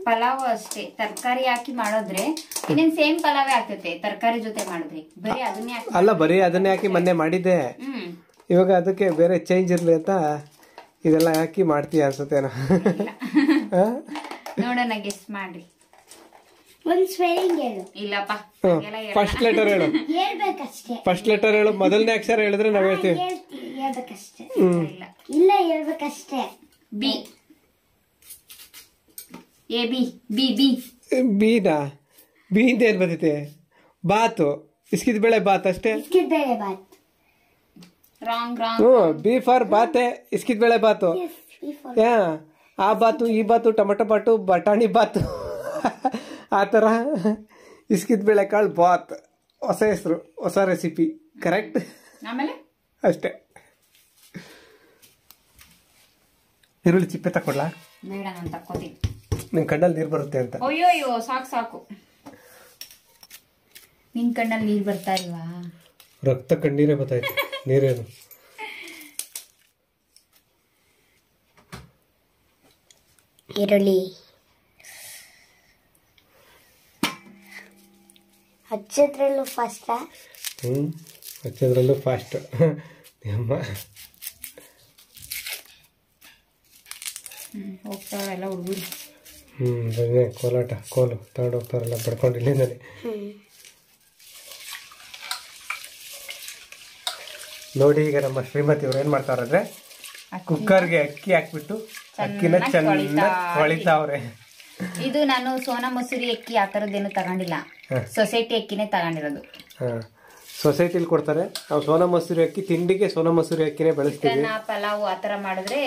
ಪಲಾವ್ ಅಷ್ಟೇ. ತರಕಾರಿ ಹಾಕಿ ಮಾಡೋದ್ರೆ ಇನ್ನೇನ್ ಸೇಮ್ ಪಲಾವೇ ಆಗ್ತೈತೆ. ತರಕಾರಿ ಜೊತೆ ಮಾಡಿದ್ರೆ ಬರೀ ಅದನ್ನೇ ಹಾಕಿ ಅಲ್ಲ, ಬರೀ ಅದನ್ನೇ ಹಾಕಿ ಮೊನ್ನೆ ಮಾಡಿದ್ದೆ. ಇವಾಗ ಅದಕ್ಕೆ ಬೇರೆ ಚೇಂಜ್ ಇರ್ಲಿ ಅಂತ ಇದೆಲ್ಲ ಹಾಕಿ ಮಾಡ್ತೀಯ ಅನ್ಸುತ್ತೇನೋ. ನೋಡೋಣ, ಗೆಸ್ ಮಾಡ್ರಿ. ಒಂದ್ ಸ್ಪೆಲ್ಲಿಂಗ್ ಹೇಳು. ಇಲ್ಲಪ್ಪ, ಫಸ್ಟ್ ಲೆಟರ್ ಹೇಳು. ಹೇಳ್ಬೇಕಷ್ಟೇ. ಫಸ್ಟ್ ಲೆಟರ್ ಹೇಳು. ಮೊದಲನೇ ಅಕ್ಷರ ಹೇಳಿದ್ರೆ ನಾವ್ ಹೇಳ್ತೀವಿ. ಹೇಳ್ಬೇಕಷ್ಟೇ. ಇಲ್ಲ, ಹೇಳ್ಬೇಕಷ್ಟೇ. B. A B B B ಬೀನಾ? ಬಿ ಇಂದ ಏನ್ ಬರ್ತೈತೆ? ಬಾತು. ಇಸ್ಕಿದ ಬೇಳೆ ಬಾತ್ ಅಷ್ಟೇ. ಇಸ್ಕಿದ ಬೇಳೆ ಬಾತ್. Wrong wrong. ಬಿ ಫಾರ್ ಬಾತೆ, ಇಸ್ಕಿದ ಬೇಳೆ ಬಾತು. ಆ ಬಾತು, ಈ ಬಾತು, ಟೊಮೆಟೊ ಬಾತು, ಬಟಾಣಿ ಬಾತು, ಆತರ ಇಸ್ಕಿದ ಬೇಳೆ ಕಾಳು ಬಾತ್. ಹೊಸ ಹೆಸರು, ಹೊಸ ರೆಸಿಪಿ. ಕರೆಕ್ಟ್? ಆಮೇಲೆ ಅಷ್ಟೇ. ಈರುಳ್ಳಿ ಚಿಪ್ಪೆ ತಕೊಡ್ಲಾ? ಬೇಡ, ನಾನು ತಕ್ಕೋತೀನಿ. ನಿನ್ ಕಣ್ಣಲ್ಲಿ ನೀರು ಬರುತ್ತೆ ಅಂತ. ಅಯ್ಯೋ ಸಾಕು ಸಾಕು. ನಿನ್ ಕಣ್ಣಲ್ಲಿ ನೀರ್ ಬರ್ತಾ ಇಲ್ವಾ? ರಕ್ತ ಕಣ್ಣೀರೇ ಬತ್ತಾಯ್ತು, ನೀರೇನು. ಈರುಳ್ಳಿ ಹಚ್ಚೋದ್ರಲ್ಲೂ ಫಾಸ್ಟ್. ಹಚ್ಚೋದ್ರಲ್ಲೂ ಫಾಸ್ಟ್. ಅಮ್ಮ ಹೋಗ್ತಾವೆಲ್ಲ ಹುಡುಗರು. ಬನ್ನಿ, ಕೋಲಾಟ, ಕೋಲು ತಗೊಂಡು ಹೋಗ್ತಾರಲ್ಲ ಬಡ್ಕೊಂಡು ಇಲ್ಲಿಂದಲೇ. ನೋಡಿ, ಈಗ ನಮ್ಮ ಶ್ರೀಮತಿ ಅವ್ರು ಏನ್ ಮಾಡ್ತಾರಂದ್ರೆ ಕುಕ್ಕರ್ಗೆ ಅಕ್ಕಿ ಹಾಕ್ಬಿಟ್ಟು ಅಕ್ಕಿನ ಚೆನ್ನಾಗಿ ತೊಳಿತಾವ್ರೆ. ಇದು ನಾನು ಸೋನಾ ಮಸೂರಿ ಅಕ್ಕಿ ಆ ತರದ್ದೇನು ತಗೊಂಡಿಲ್ಲ, ಸೊಸೈಟಿ ಅಕ್ಕಿನೇ ತಗೊಂಡಿರೋದು. ಸೊಸೈಟಿಲಿ ಕೊಡ್ತಾರೆ. ನಾವು ಸೋನಾ ಮಸೂರಿ ಅಕ್ಕಿ, ತಿಂಡಿಗೆ ಸೋನಾ ಮಸೂರಿ ಅಕ್ಕಿನೇ ಬೆಳೆಸ್ತೀವಿ. ಪಲಾವ್ ಆತರ ಮಾಡಿದ್ರೆ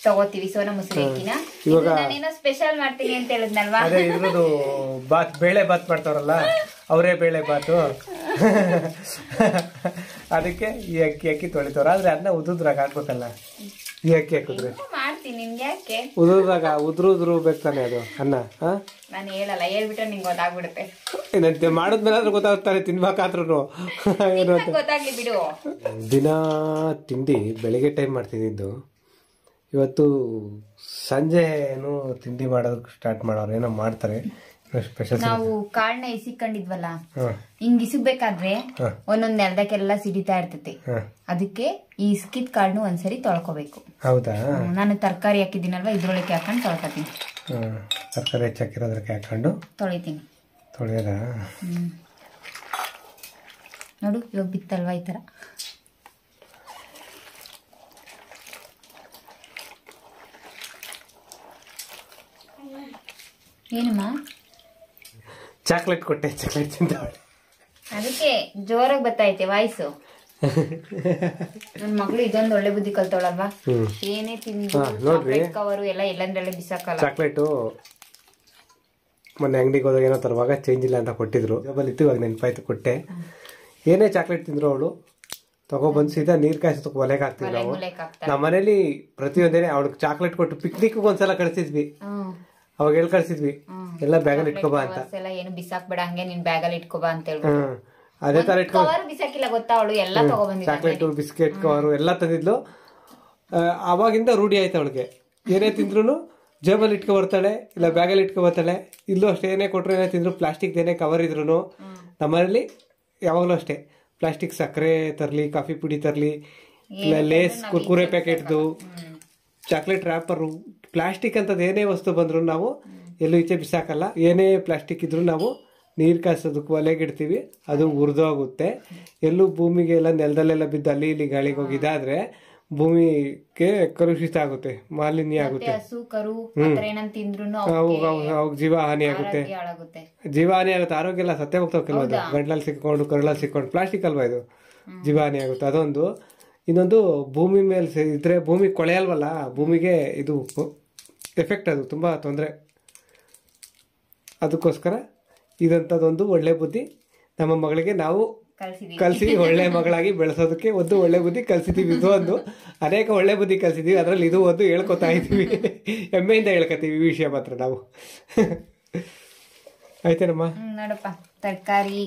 ತಗೋತೀವಿ ಸೋನಾ ಮಸೂರಿ ಅಕ್ಕಿನ. ನಾನೇನೋ ಸ್ಪೆಷಲ್ ಮಾಡ್ತೀನಿ ಅಂತ ಹೇಳಿದ್ನಲ್ವಾ? ಅದೇ ಇದ್ರದ್ದು ಬಾತ್, ಬೇಳೆ ಬಾತ್ ಮಾಡ್ತಾರಲ್ಲ, ಅವರೇ ಬೇಳೆ ಬಾತು. ಅದಕ್ಕೆ ಈ ಅಕ್ಕಿ ತೊಳಿತಾರ. ಆದ್ರೆ ಅದನ್ನ ಉದ್ರಾಗ ಹಾಕ್ಬೇಕಲ್ಲ, ಈ ಅಕ್ಕಿ ಹಾಕಿದ್ರೆ. ಮಾಡ್ತೀನಿ ನಿನ್ಗೆ ಯಾಕೆ ಉದುರುದಾಗ ಉದುರು ಬೇಕಾನೆ ಅದು ಅನ್ನ. ನಾನು ಹೇಳಲ್ಲ, ಹೇಳ್ಬಿಟ್ರೆ ನಿಂಗೆ ಗೊತ್ತಾಗ್ಬಿಡುತ್ತೆ. ಏನಂತೆ ಮಾಡಿದ್ಮೇಲೆ ಗೊತ್ತಾಗ್ತಾರೆ ತಿನ್ಬೇಕಾದ್ರೂ ಗೊತ್ತಾಗ್ಲಿ ಬಿಡು. ದಿನ ತಿಂಡಿ ಬೆಳಿಗ್ಗೆ ಟೈಮ್ ಮಾಡ್ತಿದ್ದು, ಇವತ್ತು ಸಂಜೆನು ತಿಂಡಿ ಮಾಡೋದಕ್ಕೆ ಸ್ಟಾರ್ಟ್ ಮಾಡೋರು. ಏನೋ ಮಾಡ್ತಾರೆ ಸ್ಪೆಷಲ್. ನಾವು ಕಾಳನ್ನ ಇಸಿಕೊಂಡಿದ್ವಲ್ಲ, ಹಿಂಗ್ ಇಸಬೇಕಾದ್ರೆ ಒಂದೊಂದ್ ನೆಲದಕ್ಕೆಲ್ಲ ಸಿಡಿತಾ ಇರ್ತೈತಿ. ಅದಕ್ಕೆ ಈ ಇಸ್ಕಿದ್ ಕಾಳನ್ನು ಒಂದ್ಸರಿ ತೊಳ್ಕೊಬೇಕು. ಹೌದಾ? ನಾನು ತರಕಾರಿ ಹಾಕಿದ್ದೀನಲ್ವಾ, ಇದ್ರೊಳಗೆ ಹಾಕೊಂಡು ತೊಳ್ಕೊತೀನಿ. ತರಕಾರಿ ಹೆಚ್ಚಾಕಿರೋದಕ್ಕೆ ಹಾಕೊಂಡು ತೊಳಿತೀನಿ. ತೊಳೆಯದ ನೋಡು, ಇವಾಗ ಬಿತ್ತಲ್ವಾ ಈ ತರ. ಏನಮ್ಮ? ಚಾಕ್ಲೇಟ್ ಕೊಟ್ಟೆ, ಚಾಕ್ಲೇಟ್ ತಿಂತಾವಳೆ. ಅದಕ್ಕೆ ಜೋರಾಗಿ ಬತ್ತೈತೆ ವಾಯ್ಸು. ನನ್ ಮಗಳು ಇದೊಂದು ಒಳ್ಳೆ ಬುದ್ಧಿ ಕಲ್ತವಳಲ್ವಾ, ಏನೇ ತಿಂದು ಕವರು ಎಲ್ಲ ಎಲ್ಲಂದ್ರಲ್ಲೇ ಬಿಸಾಕಲ್ಲ. ಚಾಕ್ಲೇಟು ಮೊನ್ನೆ ಅಂಗಡಿಗೆ ಹೋದಾಗ ಏನೋ ತರುವಾಗ ಚೇಂಜ್ ಇಲ್ಲ ಅಂತ ಕೊಟ್ಟಿದ್ರು. ಜೋಬಲ್ಲಿ ಇತ್ತು, ಇವಾಗ ನೆನಪಾಯ್ತು ಕೊಟ್ಟೆ. ಏನೇ ಚಾಕ್ಲೇಟ್ ತಿಂದ್ರು ಅವಳು ತಗೊಬಂದು ಸೀದಾ ನೀರ್ ಕಾಯಿಸೋದಕ್ಕೆ ಒಲೆಗೆ ಹಾಕ್ತಿದ್ವಿ ನಾವು. ನಮ್ಮ ಮನೇಲಿ ಪ್ರತಿಯೊಂದೇನೆ ಅವಳಿಗೆ ಚಾಕ್ಲೇಟ್ ಕೊಟ್ಟು ಪಿಕ್ನಿಕ್ ಒಂದ್ಸಲ ಕಳಿಸಿದ್ವಿ. ಅವಾಗ ಹೇಳಿ ಕಳ್ಸಿದ್ವಿ, ಎಲ್ಲ ಬ್ಯಾಗಲ್ಲಿ ಇಟ್ಕೋಬಾ ಅಂತ. ಏನು ಬಿಸಾಕ್ಬೇಡ, ಹಂಗೆ ನಿನ್ ಬ್ಯಾಗಲ್ಲಿ ಇಟ್ಕೋಬಾ ಅಂತ ಹೇಳಿ ಅದೇ ತರ ಇಟ್ಕೊಂಡು ಬಿಸಾಕಿಲ್ಲ ಗೊತ್ತಾ ಅವಳು, ಎಲ್ಲ ತಗೊಬಂದಿದ್ಲು. ಚಾಕ್ಲೇಟು, ಬಿಸ್ಕೆಟ್ ಕವರು ಎಲ್ಲ ತಂದಿದ್ಲು. ಅವಾಗಿಂದ ರೂಢಿ ಆಯ್ತು ಅವಳಿಗೆ. ಏನೇ ತಿಂದ್ರು ಜೇಬಲ್ಲಿ ಇಟ್ಕೊ ಬರ್ತಾಳೆ, ಇಲ್ಲ ಬ್ಯಾಗಲ್ಲಿ ಇಟ್ಕೊ ಬರ್ತಾಳೆ. ಇಲ್ಲೂ ಅಷ್ಟೇ, ಏನೇ ಕೊಟ್ರು ಏನೇ ತಿಂದ್ರು ಪ್ಲಾಸ್ಟಿಕ್ ಏನೇ ಕವರ್ ಇದ್ರು ನಮ್ಮನೇಲಿ ಯಾವಾಗಲೂ ಅಷ್ಟೇ. ಪ್ಲಾಸ್ಟಿಕ್ ಸಕ್ಕರೆ ತರಲಿ, ಕಾಫಿ ಪುಡಿ ತರಲಿ, ಇಲ್ಲ ಲೇಸ್ ಕುರ್ಕುರೆ ಪ್ಯಾಕೆಟ್ದು, ಚಾಕ್ಲೇಟ್ ರ್ಯಾಪರು, ಪ್ಲಾಸ್ಟಿಕ್ ಅಂತದ್ ಏನೇ ವಸ್ತು ಬಂದ್ರು ನಾವು ಎಲ್ಲೂ ಈಚೆ ಬಿಸಾಕಲ್ಲ. ಏನೇ ಪ್ಲಾಸ್ಟಿಕ್ ಇದ್ರು ನಾವು ನೀರ್ ಕಾಯಿಸೋದಕ್ಕೆ ಒಲೆಗಿಡ್ತೀವಿ, ಅದು ಉರಿದೋಗುತ್ತೆ. ಎಲ್ಲೂ ಭೂಮಿಗೆ ಎಲ್ಲ ನೆಲದಲ್ಲೆಲ್ಲ ಬಿದ್ದು ಅಲ್ಲಿ ಇಲ್ಲಿ ಗಾಳಿಗೆ ಹೋಗಿದಾದ್ರೆ ಭೂಮಿಗೆ ಕಲುಷಿತ ಆಗುತ್ತೆ, ಮಾಲಿನ್ಯ ಆಗುತ್ತೆ. ಅವಾಗ ಜೀವ ಹಾನಿ ಆಗುತ್ತೆ. ಜೀವ ಹಾನಿ ಆಗುತ್ತೆ, ಆರೋಗ್ಯ ಎಲ್ಲ ಸತ್ತೇ ಹೋಗ್ತಾವ. ಕೆಲವೊಂದು ಗಂಟ್ಲಲ್ಲಿ ಸಿಕ್ಕೊಂಡು ಕರಳಲ್ಲಿ ಸಿಕ್ಕೊಂಡು, ಪ್ಲಾಸ್ಟಿಕ್ ಅಲ್ವಾ ಇದು, ಜೀವ ಹಾನಿ ಆಗುತ್ತೆ. ಅದೊಂದು. ಇನ್ನೊಂದು, ಭೂಮಿ ಮೇಲೆ ಇದ್ರೆ ಭೂಮಿ ಕೊಳೆಯಲ್ವಲ್ಲ, ಭೂಮಿಗೆ ಇದು ಎಫೆಕ್ಟ್, ಅದು ತುಂಬಾ ತೊಂದರೆ. ಅದಕ್ಕೋಸ್ಕರ ಇದಂಥದ್ದೊಂದು ಒಳ್ಳೆ ಬುದ್ಧಿ ನಮ್ಮ ಮಗಳಿಗೆ ನಾವು ಕಲಿಸಿ ಒಳ್ಳೆ ಮಗಳಾಗಿ ಬೆಳೆಸೋದಕ್ಕೆ ಒಂದು ಒಳ್ಳೆ ಬುದ್ಧಿ ಕಲಿಸಿದೀವಿ. ಇದು ಒಂದು, ಅನೇಕ ಒಳ್ಳೆ ಬುದ್ಧಿ ಕಲಿಸಿದೀವಿ, ಅದ್ರಲ್ಲಿ ಇದು ಒಂದು ಹೇಳ್ಕೊತಾ ಇದೀವಿ. ಹೆಮ್ಮೆಯಿಂದ ಹೇಳ್ಕೊತೀವಿ ಈ ವಿಷಯ ಮಾತ್ರ ನಾವು. ಆಯ್ತೇನಮ್ಮ? ನೋಡಪ್ಪ, ತರಕಾರಿ,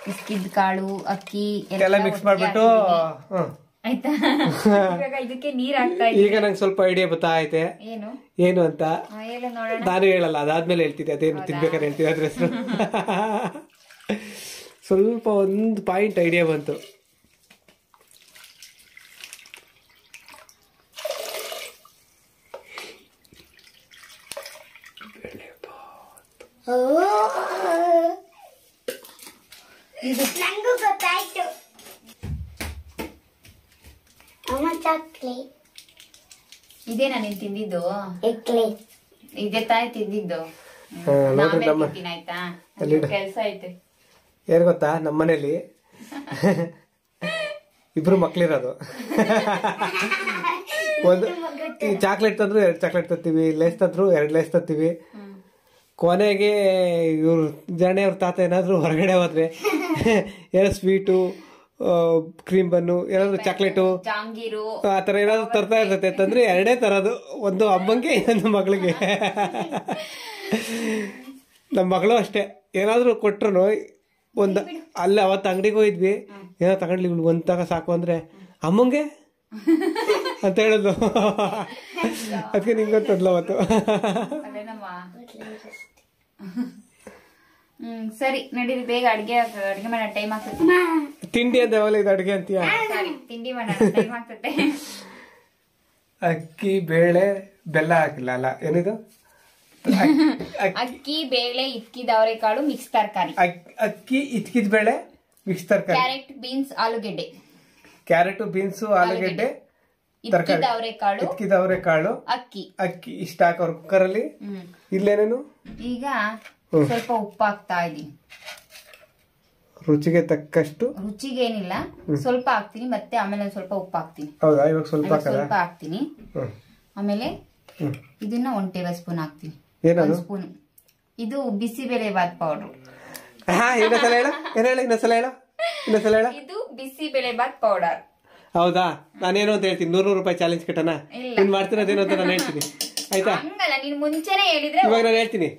ಬಿಸ್ಕಿಟ್ ಕಾಳು, ಅಕ್ಕಿ ಎಲ್ಲ ಮಿಕ್ಸ್ ಮಾಡ್ಬಿಟ್ಟು ಆಯ್ತಾ. ಇದಕ್ಕೆ ನೀರ್ ಹಾಕ್ತಾ ಈಗ ನಂಗೆ ಸ್ವಲ್ಪ ಐಡಿಯಾ ಬರ್ತಾ ಐತೆ ಏನು ಅಂತ. ನಾನು ಹೇಳಲ್ಲ, ಅದಾದ್ಮೇಲೆ ಹೇಳ್ತಿದ್ದೆ. ಅದೇನು ತಿನ್ಬೇಕಾದ್ರೆ ಹೇಳ್ತಿದ್ದೆ ಅದ್ರ ಹೆಸರು. ಸ್ವಲ್ಪ ಒಂದು ಪಾಯಿಂಟ್ ಐಡಿಯಾ ಬಂತು. ನಂಗೂ ಗೊತ್ತಾಯ್ತು. ಇದೇ ನಾನು ತಿಂದಿದ್ದು, ಇದೇ ತಾಯಿ ತಿಂದಿದ್ದು. ಆಯ್ತಾ, ಕೆಲ್ಸ ಐತೆ. ಏನ್ ಗೊತ್ತಾ, ನಮ್ಮ ಮನೇಲಿ ಇಬ್ರು ಮಕ್ಳಿರೋದು. ಒಂದು ಈ ಚಾಕ್ಲೇಟ್ ತಂದ್ರು 2 ಚಾಕ್ಲೇಟ್ ತರ್ತೀವಿ, ಲೇಸ್ ತಂದ್ರು 2 ಲೇಸ್ ತರ್ತೀವಿ. ಕೊನೆಗೆ ಇವ್ರು ಜಣೆ ಅವ್ರ ತಾತ ಏನಾದ್ರು ಹೊರಗಡೆ ಹೋದ್ರೆ ಏನೋ ಸ್ವೀಟು, ಕ್ರೀಮ್ ಬನ್ನು, ಏನಾದ್ರು ಚಾಕ್ಲೇಟು, ಆ ತರ ಏನಾದ್ರು ತರ್ತಾ ಇರ್ತೈತೆ. ತಂದ್ರೆ 2 ತರದು, ಒಂದು ಅಮ್ಮಂಗೆ, ಇನ್ನೊಂದು ಮಗಳಿಗೆ. ನಮ್ಮ ಮಗಳು ಅಷ್ಟೇ, ಏನಾದ್ರು ಕೊಟ್ರು ಒಂದು ಅಲ್ಲೇ ಅವತ್ತು ಅಂಗಡಿಗೆ ಹೋಗಿದ್ವಿ, ಏನೋ ತಗೊಂಡ್ಲಿ ಒಂದ್ ತಗ ಸಾಕು ಅಂದ್ರೆ ಅಮ್ಮಂಗೆ ಅಂತ ಹೇಳುದು. ಅದಕ್ಕೆ ನಿಂಗೊಂತದ್ಲ ಅವತ್ತು. ಸರಿ ನಡೀರಿ, ಬೇಗ ಅಡ್ಗೆ ಮಾಡೋ ಟೈಮ್ ಆಗ್ತದೆ. ತಿಂಡಿ ಅಂತ ಯಾವಾಗಲೂ ಇದು ಅಡ್ಗೆ ಅಂತೀಯ? ತಿಂಡಿ ಮಾಡೋ ಟೈಮ್ ಆಗ್ತದೆ. ಅಕ್ಕಿ, ಬೇಳೆ, ಬೆಲ್ಲ ಹಾಕಿಲ್ಲ ಅಲ್ಲ, ಏನಿದು? ಅಕ್ಕಿ, ಬೇಳೆ, ಇಟ್ಕಿದ ಅವರೆಕಾಳು, ಮಿಕ್ಸ್ ತರಕಾರಿ. ಅಕ್ಕಿ, ಇಟ್ಕಿದ ಬೇಳೆ, ಮಿಕ್ಸ್ ತರಕಾರಿ. ಕ್ಯಾರೆಟ್, ಬೀನ್ಸ್, ಆಲೂಗೆಡ್ಡೆ. ಕ್ಯಾರೆಟ್, ಬೀನ್ಸ್, ಆಲೂಗೆಡ್ಡೆ, ಇಟ್ಕಿದ ಅವರೆಕಾಳು, ಇಟ್ಕಿದ ಅವರೆಕಾಳು, ಅಕ್ಕಿ. ಅಕ್ಕಿ ಇಷ್ಟ ಹಾಕೋರು ಕುಕ್ಕರ್ ಅಲ್ಲಿ. ಇಲ್ಲೇನೇನು? ಈಗ ಸ್ವಲ್ಪ ಉಪ್ಪು ಹಾಕ್ತಾ ಇದೀನಿ, ರುಚಿಗೆ ತಕ್ಕಷ್ಟು. ರುಚಿಗೆ ಏನಿಲ್ಲ, ಸ್ವಲ್ಪ ಹಾಕ್ತೀನಿ, ಮತ್ತೆ ಆಮೇಲೆ ಸ್ವಲ್ಪ ಉಪ್ಪು ಹಾಕ್ತೀನಿ. ಹೌದಾ? ಇವಾಗ ಸ್ವಲ್ಪ ಹಾಕ್ತೀನಿ. ಆಮೇಲೆ ಇದನ್ನ 1 ಟೇಬಲ್ ಸ್ಪೂನ್ ಹಾಕ್ತೀನಿ. 1 ಸ್ಪೂನ್ ಇದು ಬಿಸಿಬೇಳೆ ಬಾತ್ ಪೌಡರ್. ಇನ್ನೊಂದ್ಸಲ ಹೇಳ, ಇನ್ನೊಂದ್ಸಲ ಹೇಳ. ಇದು ಬಿಸಿಬೇಳೆ ಬಾತ್ ಪೌಡರ್. ಹೌದಾ? ನಾನೇನು ಅಂತ ಹೇಳ್ತೀನಿ, 100 ರೂಪಾಯಿ ಚಾಲೆಂಜ್ ಕಟ್ಟಣ. ನೀನ್ ಮಾಡ್ತಿರೋದೇನು ಅಂತ ನಾನು ಹೇಳ್ತೀನಿ, ಆಯ್ತಾ? ಹಂಗಲ್ಲ, ನೀನ್ ಮುಂಚೆನೆ ಹೇಳಿದ್ರೆ ಇವಾಗ ನಾನು ಹೇಳ್ತೀನಿ.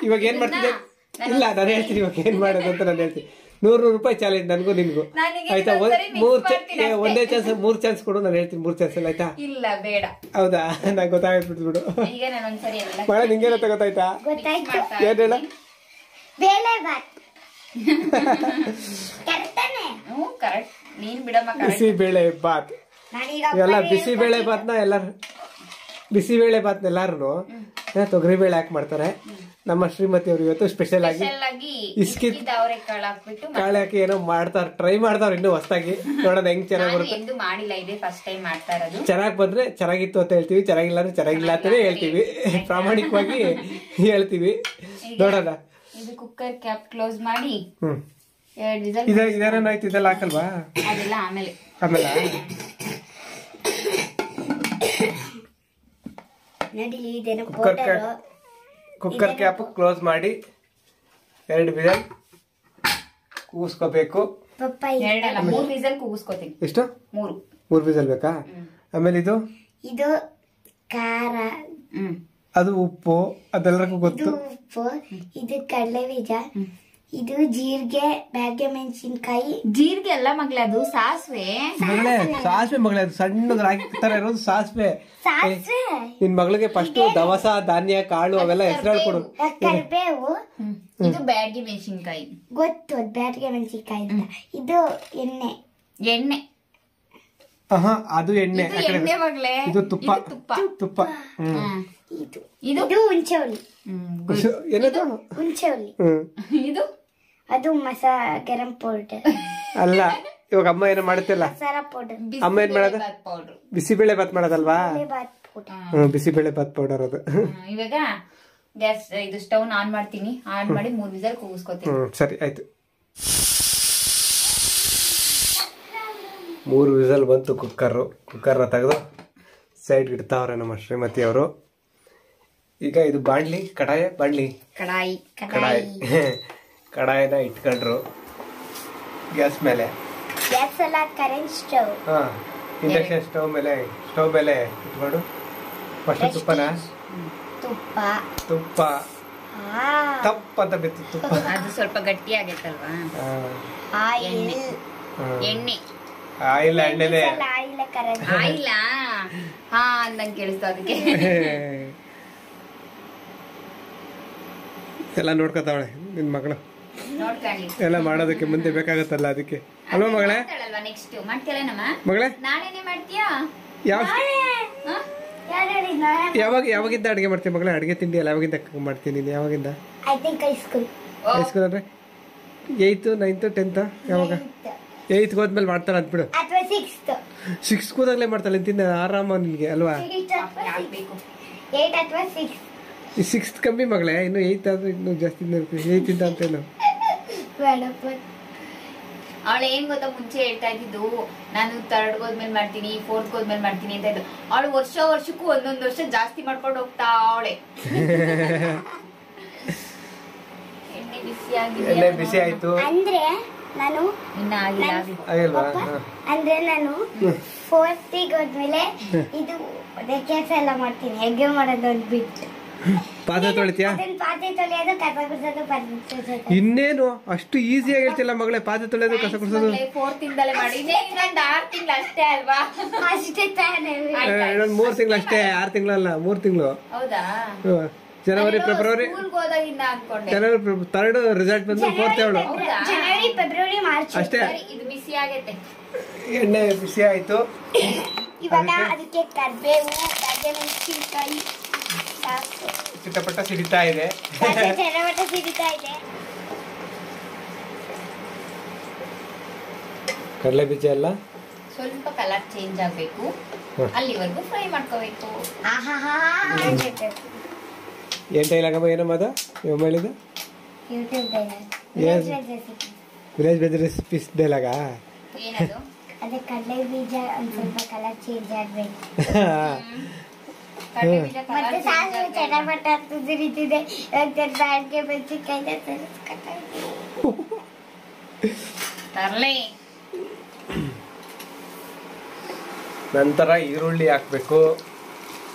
ಇವಾಗ ಏನ್ ಮಾಡ್ತಿದ್ದೆ? ಇಲ್ಲ, ನಾನು ಹೇಳ್ತೀನಿ ಇವಾಗ ಏನ್ ಮಾಡೋದು ಅಂತ ನಾನು ಹೇಳ್ತೀನಿ. 100 ರೂಪಾಯಿ ಚಾಲೆಂಜ್ ನನಗೂ ನಿನ್ಗೂ, ಆಯ್ತಾ? ಒಂದೇ ಚಾನ್ಸ್, 3 ಚಾನ್ಸ್ ಕೊಡು. ನಾನು ಹೇಳ್ತೀನಿ 3 ಚಾನ್ಸ್, ಆಯ್ತಾ? ಇಲ್ಲ ಬೇಡ. ಹೌದಾ? ನಂಗೆ ಗೊತ್ತಾಗ್ಬಿಟ್ಟು ಬಿಡು. ಈಗ ನಾನು ಒಂದ್ಸರಿ ಎಲ್ಲ ಮಳೆ ನಿಂಗೇನಂತ ಗೊತ್ತಾಯ್ತಾ? ಏನ್ ಹೇಳ? ಬೇಳೆ ಬಾತ್ ಕರೆಕ್ಟಾನೆ. ಕರೆಕ್ಟ್. ನೀನ್ ಬಿಡಮ್ಮ. ಬಿಸಿ ಬೇಳೆ ಬಾತ್. ಎಲ್ಲ ಬಿಸಿ ಬೇಳೆ ಬಾತ್ನ ಎಲ್ಲಾರು ಬಿಸಿಬೇಳೆ ಬಾತ್ನ ಎಲ್ಲಾರು ತೊಗರಿ ಬೇಳೆ ಹಾಕಿ ಮಾಡ್ತಾರೆ. ನಮ್ಮ ಶ್ರೀಮತಿ ಅವರು ಇವತ್ತು ಸ್ಪೆಷಲ್ ಆಗಿ ಕಾಳು ಹಾಕಿ ಏನೋ ಮಾಡ್ತಾರ, ಟ್ರೈ ಮಾಡ್ತಾರ ಇನ್ನು ಹೊಸದಾಗಿ. ನೋಡೋಣ ಹೆಂಗ್ ಚೆನ್ನಾಗಿ ಬರುತ್ತೆ. ಮಾಡಿಲ್ಲ, ಇದೆ ಫಸ್ಟ್ ಟೈಮ್ ಮಾಡ್ತಾ ಇರೋದು. ಚೆನ್ನಾಗಿ ಬಂದ್ರೆ ಚೆನ್ನಾಗಿತ್ತು ಅಂತ ಹೇಳ್ತೀವಿ, ಚೆನ್ನಾಗಿಲ್ಲ ಅಂದ್ರೆ ಚೆನ್ನಾಗಿಲ್ಲ ಅಂತಾನೆ ಹೇಳ್ತೀವಿ, ಪ್ರಾಮಾಣಿಕವಾಗಿ ಹೇಳ್ತೀವಿ. ನೋಡೋಣ. ಇದು ಕುಕ್ಕರ್ ಕ್ಯಾಪ್ ಕ್ಲೋಸ್ ಮಾಡಿ ಇದೇನಾಯ್ತು, ಇದೆಲ್ಲ ಹಾಕಲ್ವಾ? ಅದೆಲ್ಲ ಆಮೇಲೆ ಕುಕ್ಕರ್ ಕ್ಯಾಪ್ ಕ್ಲೋಸ್ ಮಾಡಿ 2 ವಿಸಲ್ ಕೂಗಿಸ್ಕೋಬೇಕು. 3 ವಿಸಲ್ ಕೂಗಿಸ್ಕೋತೀನಿ. ಎಷ್ಟು? 3 ವಿಸಲ್ ಬೇಕಾ? ಆಮೇಲೆ ಇದು ಖಾರ, ಅದು ಉಪ್ಪು, ಅದೆಲ್ಲರಿಗೂ ಗೊತ್ತು. ಉಪ್ಪು, ಇದು ಕಡಲೆ ಬೀಜ, ಇದು ಜೀರಿಗೆ, ಬ್ಯಾಗೆ ಮೆಣಸಿನ್ಕಾಯಿ. ಜೀರಿಗೆ ಅಲ್ಲ ಮಗ್ಲೆ, ಅದು ಸಾಸಿವೆ. ಸಾಸಿವೆ ಮಗಳೇ, ಅದು ಸಣ್ಣದ ಹಾಕ್ತಾರೆ ಇರೋದು ಸಾಸಿವೆ. ನಿನ್ ಮಗಳಿಗೆ ಫಸ್ಟ್ ದವಸ ಧಾನ್ಯ ಕಾಳು ಅವೆಲ್ಲ ಹೆಸರು ಕೊಡು. ಕರಿಬೇವು, ಇದು ಬ್ಯಾಡ್ಗೆ ಮೆಣಸಿನ್ಕಾಯಿ. ಗೊತ್ತು, ಬ್ಯಾಡ್ಗೆ ಮೆಣಸಿನ್ಕಾಯಿ. ಇದು ಎಣ್ಣೆ. ಅದು ಎಣ್ಣೆ. ಮಗ್ಲೆ ಇದು ತುಪ್ಪ. ಇದು ಹುಂಚೆ ಹುಳಿ. ಹುಂಚೆ ಹುಳಿ. ಇದು ಅದು ಗರಂ ಪೌಡರ್ ಅಲ್ಲ. ಇವಾಗ ಅಮ್ಮ ಏನೋ ಮಾಡುತ್ತಿಲ್ಲ, ಮಸಾಲಾ ಪೌಡರ್. ಅಮ್ಮ ಏನ್ ಮಾಡೋದು? ಬಿಸಿಬೇಳೆ ಬಾತ್ ಮಾಡೋದಲ್ವಾ? ಬಿಸಿಬೇಳೆ ಬಾತ್ ಪೌಡರ್ ಅದು. ಇವಾಗ ಗ್ಯಾಸ್ ಇದು ಸ್ಟವ್ ಆನ್ ಮಾಡ್ತೀನಿ. ಆನ್ ಮಾಡಿ 3 ವಿಸಲ್ ಕೂಗಿಸ್ಕೊತೀನಿ. ಸರಿ ಆಯ್ತು. 3 ವಿಸಲ್ ಬಂತು. ಕುಕ್ಕರ್ನ ತೆಗೆದು ಸೈಡ್ ಇಡ್ತಾವ್ರೆ ನಮ್ಮ ಶ್ರೀಮತಿ ಅವರು. ಈಗ ಇದು ಕಡಾಯಿನ ಇಟ್ಕೊಂಡ್ರು ಗ್ಯಾಸ್ ಮೇಲೆ. ಗ್ಯಾಸ್ ಅಲ್ಲ, ಕರೆಂಟ್ ಸ್ಟವ್. ಇಂಡಕ್ಷನ್ ಸ್ಟವ್ ಮೇಲೆ ಇಟ್ಕೊಂಡು ಫಸ್ಟ್ ತುಪ್ಪ ತಪ್ಪ ಅಂತ ಬಿತ್ತು. ತುಪ್ಪ ಅದು ಸ್ವಲ್ಪ ಗಟ್ಟಿ ಆಗೈತಲ್ವಾ? ಎಣ್ಣೆ ಎಣ್ಣೆನೆ ಆಯಿಲ್ಲ ಅಂದಂಗೆ ಕೇಳಿಸ್ತು. ಅದಕ್ಕೆ ಎಲ್ಲ ನೋಡ್ಕೊತಾವಳೆ ನಿನ್ ಮಗಳು. ನೋಡ್ಕೊಳ್ಳಿ, ಎಲ್ಲ ಮಾಡೋದಕ್ಕೆ ಮುಂದೆ ಬೇಕಾಗತ್ತಲ್ಲ, ಅದಕ್ಕೆ ಅಲ್ವಾ ಮಗಳೇ? ನೆಕ್ಸ್ಟ್ ಮಾಡ್ತೀಯಲ್ಲ ಮಗಳೇ? ನಾಳೆನೆ ಮಾಡ್ತೀಯಾ? ಯಾವಾಗಿಂದ ಅಡಿಗೆ ಮಾಡ್ತೀಯ ಮಗಳೇ? ಅಡಿಗೆ ತಿಂಡಿ ಎಲ್ಲ ಯಾವಾಗಿಂದ ಮಾಡ್ತೀನಿ ನೀನು? ಯಾವಾಗಿಂದ? ಹೈಸ್ಕೂಲ್ ಅಂದ್ರೆ 8th 9th 10th ಯಾವಾಗ? 8th ಹೋದ್ಮೇಲೆ ಮಾಡ್ತಾರ ಅಂದ್ಬಿಡು. 6th ಹೋದಾಗ್ಲೇ ಮಾಡ್ತಾಳೆ ತಿಂದ ಆರಾಮ ನಿನ್ಗೆ ಅಲ್ವಾ? 6th ಕಮ್ಮಿ ಮಗಳೇ, ಇನ್ನು 8th ಆದ್ರೂ ಇನ್ನು ಜಾಸ್ತಿ 8th ಅಂತ ಏನು? ಅವಳು ಏನ್ ಗೊತ್ತಾ, ಮುಂಚೆ ಹೇಳ್ತಾ ಇದ್ದಿದ್ದು ನಾನು 3rd ಹೋದ್ಮೇಲೆ ಮಾಡ್ತೀನಿ, 4th ಹೋದ್ಮೇಲೆ ಮಾಡ್ತೀನಿ ಅಂತ ಇದ್ದು. ಅವಳು ವರ್ಷಕ್ಕೂ ಒಂದೊಂದು ವರ್ಷ ಜಾಸ್ತಿ ಮಾಡ್ಕೊಂಡು ಹೋಗ್ತಾ ಅವಳೆ. ಎಣ್ಣೆ ಬಿಸಿ ಆಯ್ತು ಅಂದ್ರೆ ನಾನು ಇನ್ನ ಆಗಿಲ್ವಾ? ಅಂದ್ರೆ ನಾನು 4th ಹೋದ್ಮೇಲೆ ಇದು ಕೆಲಸ ಎಲ್ಲ ಮಾಡ್ತೀನಿ. ಹೆಗ್ಗೆ ಮಾಡೋದು ಒಂದು ಬಿಟ್ಟು ಪಾತ್ರೆ ತೊಳಿತೀಯಾ? ಪಾತ್ರೆ ತೊಳೆಯೋದು, ಕಸ ಗುಡಿಸೋದು. ಇನ್ನೇನು ಅಷ್ಟು ಈಸಿಯಾಗಿ ಹೇಳ್ತಿಲ್ಲ ಮಗಳೇ, ಪಾತ್ರೆ ತೊಳೆಯೋದು ಕಸ ಗುಡಿಸೋದು. 4th ಇಂದಲೇ ಮಾಡಿ. 6 ತಿಂಗಳು ಅಷ್ಟೇ ಅಲ್ವಾ? ಅಷ್ಟೇ ತಾನೇ. 3 ತಿಂಗಳು ಅಷ್ಟೇ, 6 ತಿಂಗಳಲ್ಲ, 3 ತಿಂಗಳು. ಹೌದಾ? ಜನವರಿ ಫೆಬ್ರವರಿ ಜನವರಿ 3rd ರಿಸಲ್ಟ್ ಬಂದು 4th ಅವಳು. ಜನವರಿ ಫೆಬ್ರವರಿ ಮಾರ್ಚ್ ಅಷ್ಟೇ. ಇದು ಬಿಸಿ ಆಗೈತೆ. ಎಣ್ಣೆ ಬಿಸಿ ಆಯ್ತು. ಇವಾಗ ಅದಕ್ಕೆ ಕರಿಬೇವು, ಮೆಣಸಿನಕಾಯಿ ಚಿಟಪಟ ಸಿಡಿತಾ ಇದೆ. ಕಡಲೆ ಬೀಜ ಎಲ್ಲ ಸ್ವಲ್ಪ ಕಲರ್ ಚೇಂಜ್ ಆಗ್ಬೇಕು, ಅಲ್ಲಿವರೆಗೂ ಫ್ರೈ ಮಾಡ್ಕೋಬೇಕು. ಏನ್ ಡೈಲಾಗಮ್ಮ? ಏನಮ್ಮ ಅದು ನೀವು ಹೇಳಿದ? ವಿಲೇಜ್ ಬೇಜ್ ರೆಸಿಪೀಸ್ ಡೈಲಾಗಾ? ಏನದು? ಅದೇ ಕಡಲೆ ಬೀಜ ಒಂದ್ ಸ್ವಲ್ಪ ಕಲರ್ ಚೇಂಜ್ ಆಗ್ಬೇಕು. ಮತ್ತೆ ಸಾಸಿವೆ ಚಟಪಟ ತುರಿತಿದೆ. ಬ್ಯಾಡ್ಗೆ ಮೆಣಸಿನಕಾಯಿ ತರ್ಲೆ ನಂತರ ಈರುಳ್ಳಿ ಹಾಕ್ಬೇಕು.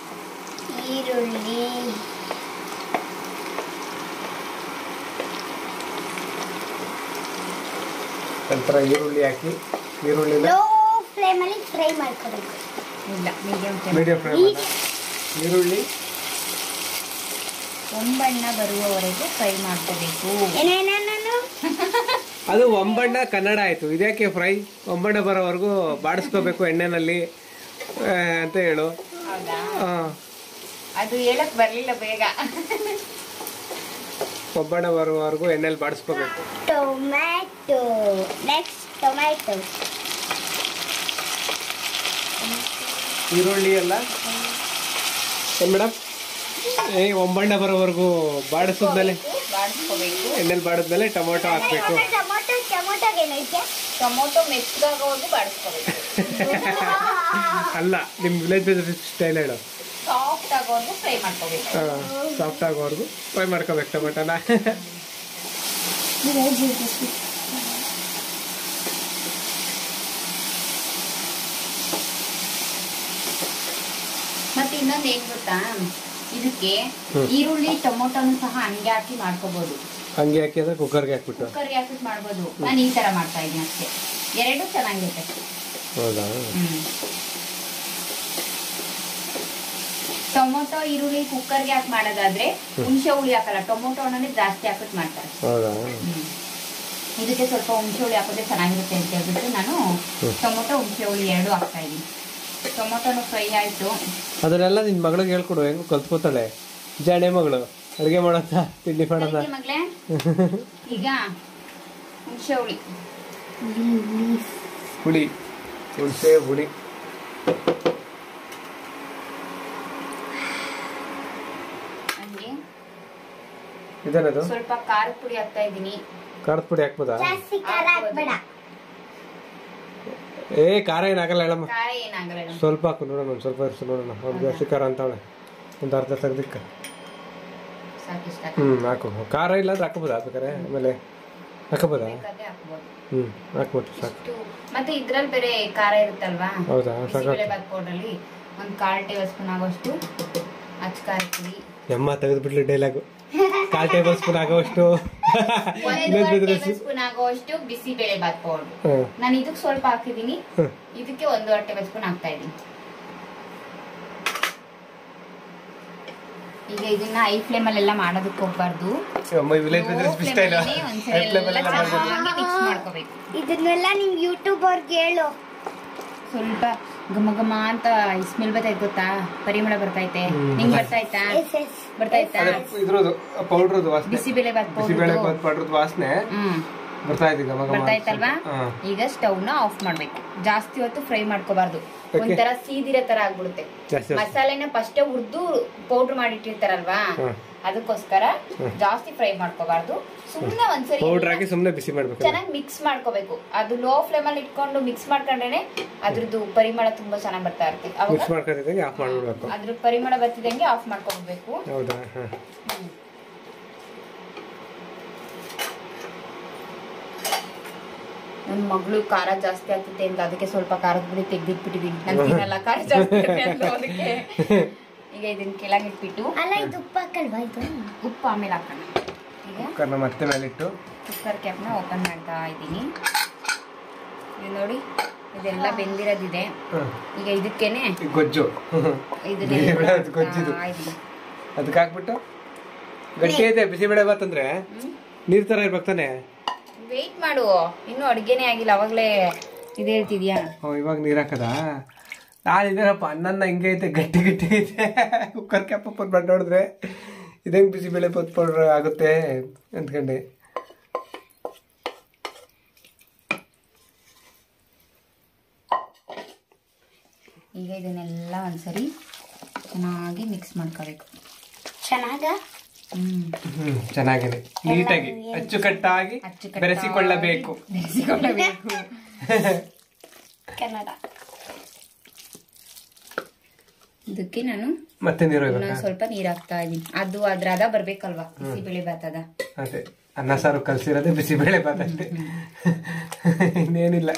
ಈರುಳ್ಳಿ ನಂತರ ಈರುಳ್ಳಿ ಹಾಕಿ ಈರುಳ್ಳಿನ ಲೋ ಫ್ಲೇಮಲ್ಲಿ ಫ್ರೈ ಮಾಡ್ಕೋಬೇಕು. ಇಲ್ಲ ಮೀಡಿಯಂ ಮೀಡಿಯಂ ಫ್ರೈ ಮಾಡಿ ಈರುಳ್ಳಿ ಒಂಬಣ್ಣ ಬರುವವರೆಗೂ ಫ್ರೈ ಮಾಡ್ಕೋಬೇಕು. ಏನೇನೇನು ಅದು ಒಂಬಣ್ಣ ಕನ್ನಡ ಆಯ್ತು. ಇದ್ಯಾಕೆ ಫ್ರೈ? ಒಂಬಣ್ಣ ಬರೋವರೆಗೂ ಬಾಡಿಸ್ಕೋಬೇಕು ಎಣ್ಣೆನಲ್ಲಿ ಅಂತ ಹೇಳು. ಹೌದಾ? ಹಾ, ಅದು ಹೇಳಕ್ ಬರ್ಲಿಲ್ಲ ಬೇಗ. ಒಬ್ಬಣ್ಣ ಬರುವವರೆಗೂ ಎಣ್ಣೆಲಿ ಬಾಡಿಸ್ಕೋಬೇಕು. ಟೊಮ್ಯಾಟೊ. Next tomato. ಈರುಳ್ಳಿ ಎಲ್ಲ ಏನ್ ಮೇಡಮ್? ಒಂಬಣ್ಣ ಬರೋವರೆಗೂ ಬಾಡಿಸಿದ್ಮೇಲೆ ಬಾಡಿಸ್ಕೋಬೇಕು. ಎಣ್ಣೆಲಿ ಬಾಡಿದ್ಮೇಲೆ ಟೊಮೊಟೊ ಹಾಕ್ಬೇಕು. ಟೊಮೊಟೊಗೆ ಏನೈತೆ? ಟೊಮೊಟೊ ಮೆತ್ತಗಾಗೋವರೆಗೂ ಬಾಡಿಸ್ಕೋಬೇಕು. ಅಲ್ಲ, ನಿಮ್ ವಿಲೇಜ್ ಸ್ಟೈಲ್ ಹೇಳು. ಸಾಫ್ಟ್ ಆಗೋವರೆಗೂ ಫ್ರೈ ಮಾಡ್ಕೋಬೇಕು. ಸಾಫ್ಟ್ ಆಗೋವರೆಗೂ ಫ್ರೈ ಮಾಡ್ಕೋಬೇಕು ಟೊಮೊಟೊನ. ಮತ್ತೆ ಇನ್ನೊಂದು ಏನ್ ಗೊತ್ತಾ, ಇದಕ್ಕೆ ಈರುಳ್ಳಿ ಟೊಮೊಟೊನು ಸಹ ಹಂಗೆ ಹಾಕಿ ಮಾಡ್ಕೋಬಹುದು. ಹಂಗೆ ಹಾಕಿ ಅಂದ್ರೆ ಕುಕ್ಕರ್ಗೆ ಹಾಕ್ಬಿಟ್ಟು ಕುಕ್ಕರ್ಗೆ ಹಾಕಿ ಮಾಡ್ಬೋದು. ನಾನು ಈ ತರ ಮಾಡ್ತಾ ಇದ್ದೀನಿ ಅಷ್ಟೇ. ಎರಡು ಚೆನ್ನಾಗಿರುತ್ತೆ. ಹೌದಾ? ಟೊಮೊಟೊ ಈರುಳ್ಳಿ ಕುಕ್ಕರ್ಗೆ ಹಾಕಿ ಮಾಡೋದಾದ್ರೆ ಹುಣಸೆ ಹುಳಿ ಹಾಕಲ್ಲ, ಟೊಮೊಟೊ ಹಣ್ಣನ್ನೇ ಜಾಸ್ತಿ ಹಾಕಿಟ್ ಮಾಡ್ತಾರೆ. ಹೌದಾ? ಇದಕ್ಕೆ ಸ್ವಲ್ಪ ಹುಣಸೆ ಹುಳಿ ಹಾಕೋದ್ರೆ ಚೆನ್ನಾಗಿರುತ್ತೆ ಅಂತ ಹೇಳ್ಬಿಟ್ಟು ನಾನು ಟೊಮೊಟೊ ಹುಣಸೆ ಹುಳಿ ಎರಡು ಹಾಕ್ತಾ ಇದ್ದೀನಿ. ಟೊಮೊಟೊನು ಫ್ರೈ ಆಯ್ತು. ಅದನ್ನೆಲ್ಲ ನಿನ್ ಮಗಳಿಗೆ ಹೇಳ್ಕೊಡು, ಹೆಂಗ್ ಕಲ್ತ್ಕೋತಾಳೆ. ಜಾಣೆ ಮಗಳು ಅಡುಗೆ ಮಾಡೋದ, ತಿಂಡಿ ಮಾಡೋದ. ಮಗಳೇ ಈಗ ಹುಣಸೆ ಹುಳಿ ಹುಣಸೆ ಹುಳಿ ಹಂಗೆ ಇದೇನದು? ಸ್ವಲ್ಪ ಖಾರದ ಪುಡಿ ಹಾಕ್ತಾ ಇದ್ದೀನಿ. ಖಾರದ ಪುಡಿ ಹಾಕ್ಬೋದಾ? ಜಾಸ್ತಿ ಖಾರ ಹಾಕ್ಬೇಡ. ಖಾರ ಏನಾಗಲ್ಲ ಹೇಳಮ್ಮ. ಖಾರ ಏನಾಗಲ್ಲ. ಸ್ವಲ್ಪ ಹಾಕು ನೋಡೋಣ, ಒಂದು ಸ್ವಲ್ಪ ಇರ್ಸು ನೋಡೋಣ. ಅವ್ರು ಜಾಸ್ತಿ ಖಾರ ಅಂತವಳೆ. ಒಂದು ಅರ್ಧ ತೆಗ್ದಿಕ್ಕ. ಸಾಕಿಷ್ಟ ಹಾಕು. ಖಾರ ಇಲ್ಲ ಅಂದ್ರೆ ಹಾಕೋಬೋದಾ ಬೇಕಾರೆ? ಆಮೇಲೆ ಹಾಕೋಬೋದಾ? ಹಾಕ್ಬೋದು ಸಾಕು. ಮತ್ತೆ ಇದ್ರಲ್ಲಿ ಬೇರೆ ಖಾರ ಇರುತ್ತಲ್ವಾ? ಹೌದಾ? ಬಿಸಿಬೇಳೆಬಾತ್ ಪೌಡರ್ ಅಲ್ಲಿ ಒಂದು 1/4 ಟೇಬಲ್ ಸ್ಪೂನ್ ಆಗೋಷ್ಟು ಅಚ್ಚ ಖಾರ ಪುಡಿ. ಎಮ್ಮ ತೆಗೆದ್ಬಿಟ್ಲು ಡೈಲಾಗು. 1/4 ಟೇಬಲ್ ಸ್ಪೂನ್ ಆಗೋಷ್ಟು ಸ್ಪೂನ್ ಆಗೋಷ್ಟು ಬಿಸಿಬೇಳೆಬಾತ್ ಪೌಡರ್. ನಾನು ಇದಕ್ಕೆ ಸ್ವಲ್ಪ ಹಾಕಿದೀನಿ, ಇದಕ್ಕೆ 1.5 ಟೇಬಲ್ ಸ್ಪೂನ್ ಹಾಕ್ತಾ ಇದ್ದೀನಿ. ಈಗ ಇದನ್ನ ಹೈ ಫ್ಲೇಮ್ ಅಲ್ಲೆಲ್ಲ ಮಾಡೋದಕ್ಕೆ ಹೋಗ್ಬಾರ್ದು. ಮಿಕ್ಸ್ ಮಾಡ್ಕೋಬೇಕು. ಇದನ್ನೆಲ್ಲ ನಿಮ್ ಯೂಟ್ಯೂಬ್ ಅವ್ರಿಗೆ ಹೇಳು. ಸ್ವಲ್ಪ ಘಮ ಘಮ ಅಂತ ಸ್ಮೆಲ್ ಬರ್ತೈತೆ ಗೊತ್ತಾ? ಪರಿಮಳ ಬರ್ತೈತೆ. ನಿಂಗ್ ಬರ್ತಾಯ್ತಾ? ಬರ್ತಾಯ್ತಾ? ಇದ್ರದ್ದು ಪೌಡ್ರದ್ದು ವಾಸನೆ, ಬಿಸಿಬೇಳೆಬಾತ್ ಪೌಡ್ರದ್ದು ವಾಸನೆ ಬರ್ತಾ ಇದೆ. ಬರ್ತಾಯ್ತಲ್ವಾ? ಈಗ ಸ್ಟವ್ ನ ಆಫ್ ಮಾಡ್ಬೇಕು. ಜಾಸ್ತಿ ಹೊತ್ತು ಫ್ರೈ ಮಾಡ್ಕೋಬಾರ್ದು, ಒಂಥರ ಸೀದಿರೋ ತರ ಆಗ್ಬಿಡುತ್ತೆ. ಮಸಾಲೆನ ಫಸ್ಟ್ ಹುರ್ದು ಪೌಡರ್ ಮಾಡಿಟ್ಟಿರ್ತಾರಲ್ವಾ, ಅದಕ್ಕೋಸ್ಕರ ಜಾಸ್ತಿ ಫ್ರೈ ಮಾಡ್ಕೋಬಾರ್ದು. ಸುಮ್ನೆ ಒಂದ್ಸರಿ ಪೌಡರ್ ಹಾಕಿ ಸುಮ್ನೆ ಬಿಸಿ ಮಾಡ್ಬೇಕು. ಚೆನ್ನಾಗಿ ಮಿಕ್ಸ್ ಮಾಡ್ಕೋಬೇಕು. ಅದು ಲೋ ಫ್ಲೇಮ್ ಅಲ್ಲಿ ಇಟ್ಕೊಂಡು ಮಿಕ್ಸ್ ಮಾಡ್ಕೊಂಡ್ರೆ ಅದ್ರದ್ದು ಪರಿಮಳ ತುಂಬಾ ಚೆನ್ನಾಗಿ ಬರ್ತಾ ಇರುತ್ತೆ. ಅವಾಗ ಅದ್ರ ಪರಿಮಳ ಬರ್ತಿದಂಗೆ ಆಫ್ ಮಾಡ್ಕೋಬೇಕು. ಹೌದಾ? ನನ್ ಮಗಳು ಖಾರ ಜಾಸ್ತಿ ಆಗ್ತಿದೆ ಅಂತ ಅದಕ್ಕೆ ಸ್ವಲ್ಪ ಖಾರದ ಪುಡಿ ತೆಗ್ದಿಟ್ಬಿಟ್ಟಿದೀನಿ. ನಾನು ತಿನ್ನಲ್ಲ ಖಾರ ಜಾಸ್ತಿ ಅದಕ್ಕೆ. ಈಗ ಇದನ್ನ ಕೆಳಗಿಟ್ಬಿಟ್ಟು, ಅಲ್ಲ ಇದು ಉಪ್ಪು ಹಾಕಲ್ವಾ? ಇದು ಉಪ್ಪು ಆಮೇಲೆ ಹಾಕೋಣ. ಈಗ ಕುಕ್ಕರ್ನ ಮತ್ತೆ ಮೇಲಿಟ್ಟು ಕುಕ್ಕರ್ ಕ್ಯಾಪ್ನ ಓಪನ್ ಮಾಡ್ತಾ ಇದ್ದೀನಿ. ಇದು ನೋಡಿ, ಇದೆಲ್ಲ ಬೆಂದಿರೋದಿದೆ. ಈಗ ಇದಕ್ಕೇನೆ ಗೊಜ್ಜು, ಇದನ್ನ ಅದಕ್ಕೆ ಹಾಕ್ಬಿಟ್ಟು ಗಟ್ಟಿ ಐತೆ ಬಿಸಿಬೇಳೆಬಾತ್ ಅಂದ್ರೆ ನೀರ್ ತರ ಇರ್ಬೇಕು ತಾನೆ. ವೆಯ್ಟ್ ಮಾಡು, ಇನ್ನು ಅಡ್ಗೆನೆ ಆಗಿಲ್ಲ, ಅವಾಗ್ಲೇ ಇದು ಹೇಳ್ತಿದ್ಯಾ? ಇವಾಗ ನೀರ್ ಹಾಕದ? ನಾನಿದೇನಪ್ಪ ಅನ್ನನ್ನ ಹಿಂಗೆ ಐತೆ, ಗಟ್ಟಿ ಗಟ್ಟಿ ಐತೆ. ಕುಕ್ಕರ್ ಕ್ಯಾಪ್ ಓಪನ್ ಮಾಡಿ ನೋಡಿದ್ರೆ ಇದಂಗೆ ಬಿಸಿಬೇಳೆಬಾತ್ ಪೌಡರ್ ಆಗುತ್ತೆ ಅಂದ್ಕೊಂಡೆ. ಈಗ ಇದನ್ನೆಲ್ಲ ಒಂದ್ಸರಿ ಚೆನ್ನಾಗಿ ಮಿಕ್ಸ್ ಮಾಡ್ಕೋಬೇಕು. ಚೆನ್ನಾಗಿದೆ, ನೀಟಾಗಿ ಅಚ್ಚುಕಟ್ಟಾಗಿ ಬೆರೆಸಿಕೊಳ್ಳಬೇಕು. ಕನ್ನಡ. ಇದಕ್ಕೆ ನಾನು ಮತ್ತೆ ನೀರು ಸ್ವಲ್ಪ ನೀರ್ ಹಾಕ್ತಾ ಇದೀನಿ. ಅದು ಅದ್ರ ಅದ ಬರ್ಬೇಕಲ್ವಾ, ಬಿಸಿಬೇಳೆಬಾತ್ ಅದ. ಅದೇ ಅನ್ನ ಸಾರು ಕಲ್ಸಿರೋದೇ ಬಿಸಿಬೇಳೆಬಾತ್ ಅಷ್ಟೇ, ಇನ್ನೇನಿಲ್ಲ.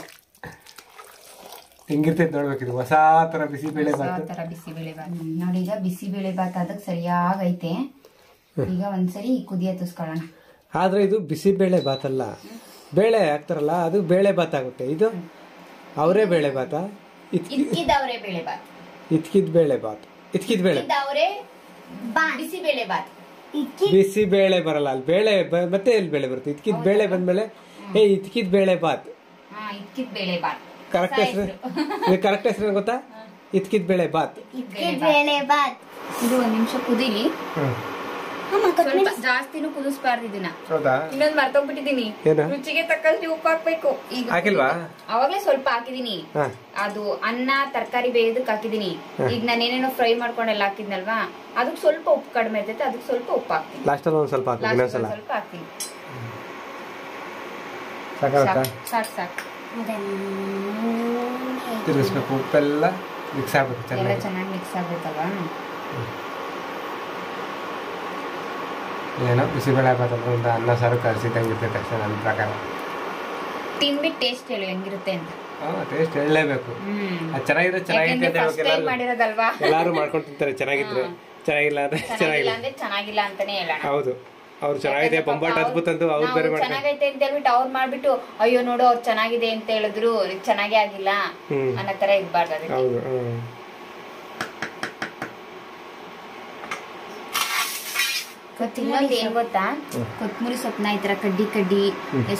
ಹೆಂಗಿರ್ತೈತೆ ನೋಡ್ಬೇಕಿದು ಹೊಸ ತರ ಬಿಸಿಬೇಳೆ ಹೊಸ ಬಾತ್. ತರ ಬಿಸಿಬೇಳೆ ಬಾತ್ ನೋಡಿ. ಈಗ ಬಿಸಿಬೇಳೆ ಬಾತ್ ಅದಕ್ಕೆ ಸರಿಯಾಗೈತೆ. ಈಗ ಒಂದ್ಸರಿ ಕುದಿಯ ತುಸ್ಕೊಳ್ಳೋಣ. ಆದ್ರೆ ಇದು ಬಿಸಿಬೇಳೆ ಬಾತ್ ಅಲ್ಲ, ಬೇಳೆ ಹಾಕ್ತಾರಲ್ಲ ಅದು ಬೇಳೆ ಬಾತ್ ಆಗುತ್ತೆ. ಇದು ಅವರೇ ಬೇಳೆ ಬಾತ, ಇದ್ಕಿದವ್ರೆ ಬೇಳೆ ಬಾತ್, ಇತ್ಕಿದ್ ಬೇಳೆ ಬಾತ್, ಇತ್ಕಿದ್ ಬೇಳೆ ಇದ್ಕಿದವ್ರೆ ಬಿಸಿಬೇಳೆ ಬಾತ್. ಬಿಸಿ ಬೇಳೆ ಬರಲ್ಲ ಅಲ್ಲಿ, ಬೇಳೆ ಮತ್ತೆ ಎಲ್ಲಿ ಬೇಳೆ ಬರುತ್ತೆ? ಇತ್ಕಿದ್ ಬೇಳೆ ಬಂದ್ಮೇಲೆ ಇತ್ಕಿದ್ ಬೇಳೆ ಬಾತ್. ಇದ್ಕಿದ್ ಬೇಳೆ ಬಾತ್ ಕರೆಕ್ಟ್ ಹೆಸರು, ಕರೆಕ್ಟ್ ಹೆಸರು ಗೊತ್ತಾ? ಇತ್ಕಿದ್ ಬೇಳೆ ಬಾತ್. ಬೇಳೆ ಬಾತ್. ಇದು ಒಂದ್ ನಿಮಿಷ ಕುದೀಲಿ. ಸ್ವಲ್ಪ ಜಾಸ್ತಿನೂ ಕುದಿಸ್ಬಾರ್ದು ಇದನ್ನ. ಹೌದಾ? ಇನ್ನೊಂದ್ ಮರ್ತೋಗ್ಬಿಟ್ಟಿದೀನಿ, ರುಚಿಗೆ ತಕ್ಕಷ್ಟು ಉಪ್ಪು ಹಾಕ್ಬೇಕು. ಈಗ ಹಾಕಿಲ್ವಾ? ಅವಾಗ್ಲೇ ಸ್ವಲ್ಪ ಹಾಕಿದೀನಿ. ಅದು ಅನ್ನ ತರಕಾರಿ ಬೇಯೋದಕ್ಕೆ ಹಾಕಿದೀನಿ. ಈಗ ನಾನೇನೇನೋ ಫ್ರೈ ಮಾಡ್ಕೊಂಡೆಲ್ಲ ಹಾಕಿದ್ನಲ್ವಾ, ಅದಕ್ಕೆ ಸ್ವಲ್ಪ ಉಪ್ಪು ಕಡಿಮೆ ಇರ್ತೈತೆ, ಅದಕ್ಕೆ ಸ್ವಲ್ಪ ಉಪ್ಪು ಹಾಕ್ತೀನಿ. ಲಾಸ್ಟ್ ಅಲ್ಲಿ ಒಂದ್ ಸ್ವಲ್ಪ ಹಾಕ್ತೀನಿ, ಇನ್ನೊಂದ್ಸಲ ಸ್ವಲ್ಪ ಹಾಕ್ತೀನಿ. ಸಾಕು ಸಾಕು. ತಿರ್ಗಿಸ್ಬೇಕು, ಉಪ್ಪೆಲ್ಲ ಮಿಕ್ಸ್ ಆಗ್ಬೇಕು, ಎಲ್ಲ ಚೆನ್ನಾಗಿ ಮಿಕ್ಸ್ ಆಗ್ಬೇಕಲ್ವಾ? ಏನೋ ಬಿಸಿಬೇಳೆ ಬಾತ್ ಅಂದ್ರೆ ಒಂದು ಅನ್ನ ಸಾರು ಕಲಸಿದಂಗೆ ಇರ್ತೈತೆ ಅಷ್ಟೇ ನನ್ನ ಪ್ರಕಾರ. ತಿನ್ಬಿಟ್ಟು ಟೇಸ್ಟ್ ಹೇಳು ಹೆಂಗಿರುತ್ತೆ ಅಂತ. ಟೇಸ್ಟ್ ಹೇಳಲೇಬೇಕು. ಅದು ಚೆನ್ನಾಗಿದ್ರೆ ಚೆನ್ನಾಗಿದೆ ಅಂತ ಹೇಳ್ಬೇಕು. ಮಾಡಿರೋದಲ್ವಾ, ಎಲ್ಲಾರು ಮಾಡ್ಕೊಂಡು ತಿಂತಾರೆ. ಚೆನ್ನಾಗಿದ್ರೆ ಚೆನ್ನಾಗಿಲ್ಲ ಅಂದ್ರೆ ಚೆನ್ನಾಗಿಲ್ಲ ಅಂತಾನೆ ಹೇಳೋಣ. ಹೌದು, ಅವ್ರು ಚೆನ್ನಾಗಿದೆ ಬೊಂಬಾಟ್ ಅದ್ಭುತ ಅಂತ ಅವ್ರು ಬೇರೆ ಮಾಡ್ತಾರೆ. ಚೆನ್ನಾಗೈತೆ ಅಂತ ಹೇಳ್ಬಿಟ್ಟು ಅವ್ರು ಮಾಡ್ಬಿಟ್ಟು ಅಯ್ಯೋ ನೋಡು ಅವ್ರು ಚೆನ್ನಾಗಿದೆ ಅಂತ ಹೇಳಿದ್ರು ಚೆನ್ನಾಗೇ ಆಗಿಲ್ಲ ಅನ್ನೋ ತರ ಇರ್ಬಾರ್ದು ಅದಕ್ಕೆ. ಹೌದು. ಇನ್ನೊಂದು ಏನ್ ಗೊತ್ತಾ, ಕೊತ್ತಂಬರಿ ಸೊಪ್ಪನ್ನ ಈ ತರ ಕಡ್ಡಿ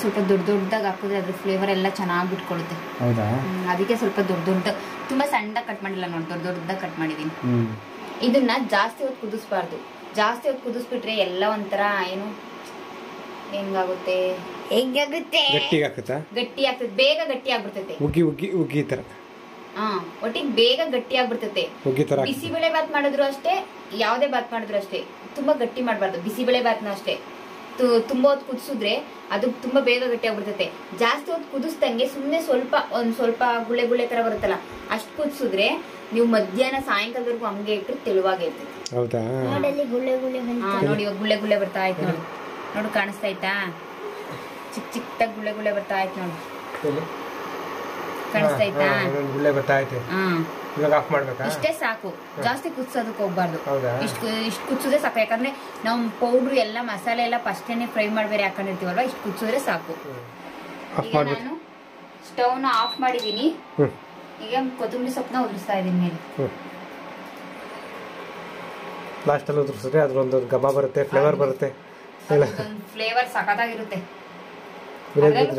ಸ್ವಲ್ಪ ದೊಡ್ಡ ದೊಡ್ಡದಾಗಿ ಹಾಕಿದ್ರೆ ಅದ್ರ ಫ್ಲೇವರ್ ಎಲ್ಲ ಚೆನ್ನಾಗಿ ಬಿಟ್ಕೊಳ್ಳುತ್ತೆ. ಹೌದಾ? ಅದಕ್ಕೆ ಸ್ವಲ್ಪ ದೊಡ್ಡ ತುಂಬಾ ಸಣ್ಣ ಕಟ್ ಮಾಡಿಲ್ಲ ನೋಡಿ, ದೊಡ್ಡದಾಗಿ ಕಟ್ ಮಾಡಿದೀನಿ. ಇದನ್ನ ಜಾಸ್ತಿ ಹೊತ್ತು ಕುದಿಸ್ಬಾರ್ದು. ಜಾಸ್ತಿ ಹೊತ್ತು ಕುದಿಸ್ಬಿಟ್ರೆ ಎಲ್ಲ ಒಂಥರ ಏನು ಹೆಂಗಾಗುತ್ತೆ ಗಟ್ಟಿ ಆಗ್ತದೆ, ಬೇಗ ಗಟ್ಟಿ ಆಗ್ಬಿಡ್ತೈತೆ. ಉಗ್ಗಿ ತರ ಒಟ್ಟಿಗೆ ಬೇಗ ಗಟ್ಟಿ ಆಗ್ಬಿಡ್ತೈತೆ. ಬಿಸಿಬೇಳೆ ಬಾತ್ ಮಾಡಿದ್ರು ಅಷ್ಟೇ, ಯಾವ್ದೇ ಬಾತ್ ಮಾಡಿದ್ರು ಅಷ್ಟೇ ತುಂಬಾ ಗಟ್ಟಿ ಮಾಡ್ಬಾರ್ದು. ಬಿಸಿಬೇಳೆ ಬಾತ್ನ ಅಷ್ಟೇ ತುಂಬಾ ಹೊತ್ತು ಕುದಿಸಿದ್ರೆ ಅದು ತುಂಬಾ ಬೇಗ ಗಟ್ಟಿ ಆಗ್ಬಿಡ್ತೈತೆ. ಜಾಸ್ತಿ ಹೊತ್ತು ಕುದಿಸ್ದಂಗೆ ಸುಮ್ನೆ ಒಂದ್ ಸ್ವಲ್ಪ ಗುಳೆ ಗುಳೆ ತರ ಬರುತ್ತಲ್ಲ ಅಷ್ಟು ಕುದಿಸಿದ್ರೆ ನೀವು ಮಧ್ಯಾಹ್ನ ಸಾಯಂಕಾಲದವರೆಗೂ ಹಂಗೆ ಇಟ್ಟರೆ ತೆಳುವಾಗೇ ಇರ್ತೈತೆ. ಹೌದಾ? ನೋಡಿ ಇವಾಗ ಗುಳೆ ಗುಳೆ ಬರ್ತಾ ಆಯ್ತು ನೋಡಿ, ನೋಡು ಕಾಣಿಸ್ತಾ ಆಯ್ತಾ? ಚಿಕ್ಕದಾಗಿ ಗುಳೆ ಗುಳೆ ಬರ್ತಾ ಆಯ್ತು ನೋಡಿ, ಕಾಣಿಸ್ತಾ ಆಯ್ತಾ? ಗುಳೆ ಬರ್ತಾ ಐತೆ. ಇವಾಗ ಆಫ್ ಮಾಡ್ಬೇಕಾ? ಇಷ್ಟೇ ಸಾಕು, ಜಾಸ್ತಿ ಕುದಿಸೋದಕ್ಕೆ ಹೋಗ್ಬಾರ್ದು. ಇಷ್ಟು ಕುದಿಸಿದ್ರೆ ಸಾಕು. ಯಾಕಂದ್ರೆ ನಾವು ಪೌಡ್ರು ಎಲ್ಲ ಮಸಾಲೆ ಎಲ್ಲ ಫಸ್ಟೇನೆ ಫ್ರೈ ಮಾಡ್ಬೇರೆ ಹಾಕೊಂಡಿರ್ತೀವಲ್ವಾ, ಇಷ್ಟು ಕುದಿಸಿದ್ರೆ ಸಾಕು. ಈಗ ನಾನು ಸ್ಟವ್ನ ಆಫ್ ಮಾಡಿದೀನಿ. ಈಗ ಕೊತ್ತಂಬರಿ ಸೊಪ್ಪನ್ನ ಉದುರಿಸ್ತಾ ಇದೀನಿ ಮೇಲೆ. ಲಾಸ್ಟ್ ಅಲ್ಲಿ ಉದುರಿಸಿದ್ರೆ ಅದ್ರೊಂದು ಗಬ ಬರುತ್ತೆ, ಫ್ಲೇವರ್ ಬರುತ್ತೆ, ಫ್ಲೇವರ್ ಸಖತ್ತಾಗಿರುತ್ತೆ.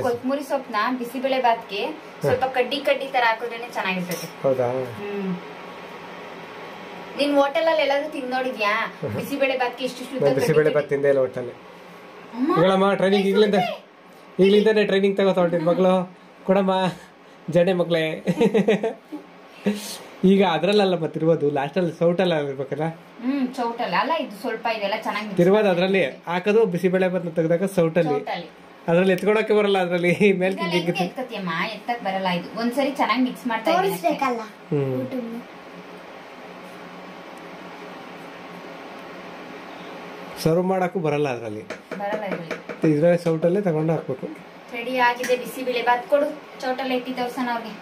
ಕೊತ್ತಂಬರಿ ಸೊಪ್ಪನ್ನ ಬಿಸಿಬೇಳೆ ಬಾತ್ಗೆ ಸ್ವಲ್ಪ ಕಡ್ಡಿ ತರ ಹಾಕಿದ್ರೇನೆ ಚೆನ್ನಾಗಿರ್ತದೆ. ಹೌದಾ? ನೀನ್ ಹೋಟೆಲ್ ಅಲ್ಲಿ ಎಲ್ಲಾದ್ರೂ ತಿಂದ್ ನೋಡಿದ್ಯಾ ಬಿಸಿಬೇಳೆ ಬಾತ್ಗೆ ಇಷ್ಟು? ಬಿಸಿಬೇಳೆ ಬಾತ್ ತಿಂದೇ ಇಲ್ಲ ಹೋಟೆಲ್. ಈಗಳಮ್ಮ ಟ್ರೈನಿಂಗ್ ಈಗಲಿಂದಾನೆ ಟ್ರೈನಿಂಗ್ ತಗೋತಾ ಹೊಂಟಿದ್ ಮಗಳು ಕೊಡಮ್ಮ ಜಡೆ ಮಗಳೇ. ಈಗ ಅದ್ರಲ್ಲ ಮತ್ತಿರುವುದು ಲಾಸ್ಟ್ ಅಲ್ಲಿ ಸೌಟಲ್ಲ ಇರ್ಬೇಕಲ್ಲ. ಚೌಟಲ್ಲ ಅಲ್ಲ, ಇದು ಸ್ವಲ್ಪ ಇದೆಲ್ಲ ಚೆನ್ನಾಗಿ ತಿರುವುದು ಅದ್ರಲ್ಲಿ ಹಾಕೋದು. ಬಿಸಿಬೇಳೆ ಬಾತ್ ತೆಗ್ದಾಗ ಸೌಟಲ್ಲಿ, ಅದ್ರಲ್ಲಿ ಎತ್ಕೊಳಕ್ಕೆ ಬರಲ್ಲ. ಅದ್ರಲ್ಲಿ ಮೇಲೆ ಎತ್ತಕ್ ಬರಲ್ಲ. ಇದು ಒಂದ್ಸರಿ ಚೆನ್ನಾಗಿ ಮಿಕ್ಸ್ ಮಾಡ್ತಾ ಸರ್ವ್ ಮಾಡಕ್ಕೂ ಬರಲ್ಲ ಅದ್ರಲ್ಲಿ, ಇದ್ರಲ್ಲಿ ಸೌಟಲ್ಲೇ ತಗೊಂಡು ಹಾಕ್ಬೇಕು. ರೆಡಿ ಆಗಿದೆ ಬಿಸಿಬೇಳೆ ಬಾತ್. ಕೊಡು ಚೌಟಲ್ಲಿ ಎತ್ತಿ ತೋರ್ಸೋಣ ಅವ್ರಿಗೆ.